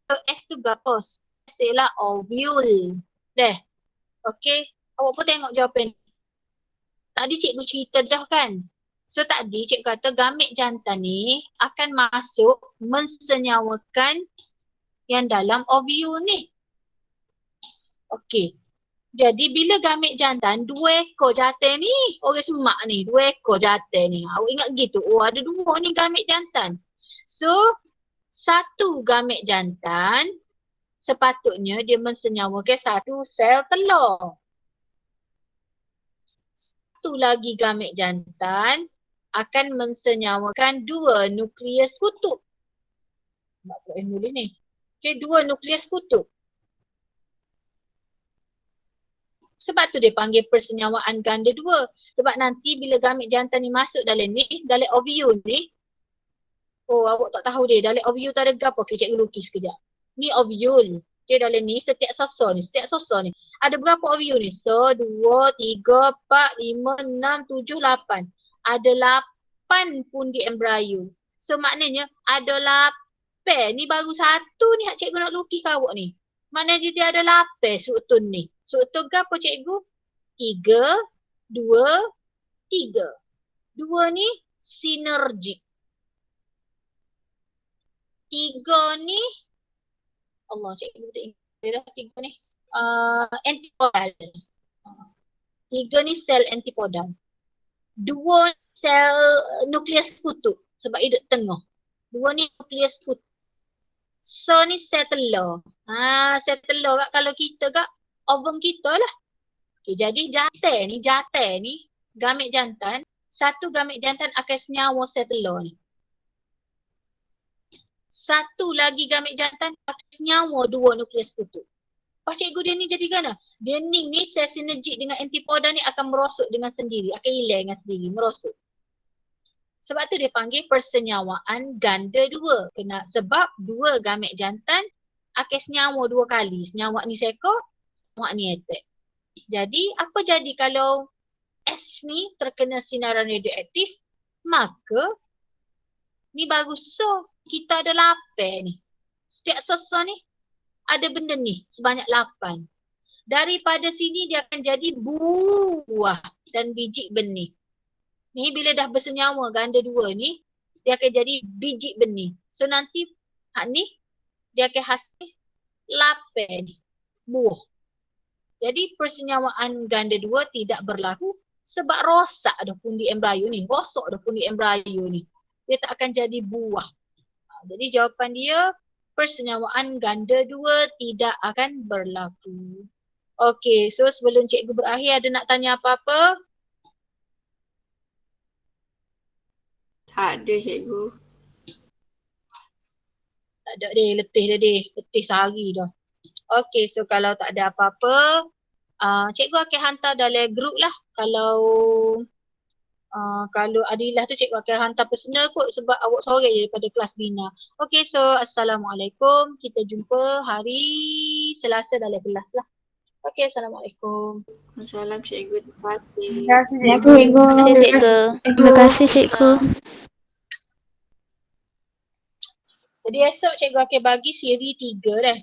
So, S tu gapos. S ialah ovule. Okay. Awak pun tengok jawapan. Tadi cikgu cerita dah kan? So tadi cikgu kata gamit jantan ni akan masuk mensenyawakan yang dalam ovule ni. Okey. Jadi bila gamit jantan, 2 ekor jantan ni, orang semak ni, 2 ekor jantan ni. Awak ingat gitu? Oh, ada 2 ni gamit jantan. So, 1 gamit jantan sepatutnya dia mensenyawakan 1 sel telur. 1 lagi gamit jantan akan mensenyawakan 2 nukleus kutub. Tak boleh ni. Okay, 2 nukleus kutub. Sebab tu dia panggil persenyawaan ganda 2. Sebab nanti bila gamit jantan ni masuk dalam ni, dalam ovule ni, oh awak tak tahu dia, dalam ovule tu ada apa? Okay, cikgu lukis sekejap. Ni ovule. Okay, dalam ni setiap sosor ni, ada berapa ovule ni? So, 2, 3, 4, 5, 6, 7, 8. Ada 8 pun di embrio. So maknanya ada 8. Ni baru 1 ni hak cikgu nak lukis kat awak ni. Maknanya dia ada 8 struktur ni. Struktur ke apa cikgu? 3, 2, 3. 2 ni sinergik. 3 ni, Allah cikgu tak ingat. dia dah 3 ni. Antipodal. 3 ni sel antipodal. 2 sel nukleus kutub sebab dia duduk tengah. 2 ni nukleus kutub. So ni sel telur. Sel telur kat kalau kita kat ovum kita lah. Okay, jadi jantan ni gamit jantan, satu gamit jantan akan senyawa sel telur ni. Satu lagi gamit jantan akan senyawa 2 nukleus kutub. Pas cikgu dia ni jadi gana? Dia ni sel sinergik dengan antipodal ni akan merosot dengan sendiri, akan hilang dengan sendiri, merosot. Sebab tu dia panggil persenyawaan ganda 2. Sebab 2 gamit jantan akan senyawa 2 kali. Senyawa ni seko, senyawa ni attack. Jadi apa jadi kalau S ni terkena sinaran radioaktif, maka ni bagus. So kita ada 8 ni. Setiap sesa ni ada benda ni sebanyak 8. Daripada sini dia akan jadi buah dan biji benih. Ni bila dah bersenyawa ganda 2 ni, dia akan jadi biji benih. So nanti ni dia akan hasil 8 ni buah. Jadi persenyawaan ganda 2 tidak berlaku sebab rosak dah pundi embrio ni. Rosak dah pundi embrio ni. Dia tak akan jadi buah. Jadi jawapan dia persenyawaan ganda 2 tidak akan berlaku. Okey, so sebelum cikgu berakhir ada nak tanya apa-apa? Tak ada cikgu. Tak ada deh, letih dah deh. Letih sehari dah. Okey, so kalau tak ada apa-apa, cikgu akan hantar dalam grup lah. Kalau Adilah tu cikgu akan hantar personal kot sebab awak sore je daripada kelas bina. Okey, so Assalamualaikum. Kita jumpa hari Selasa dalam kelas lah. Okey, Assalamualaikum. Salam cikgu. Terima kasih. Terima kasih Terima cikgu. kasih, cikgu. Terima kasih cikgu. Terima kasih cikgu. Jadi esok cikgu akan bagi siri 3 dah.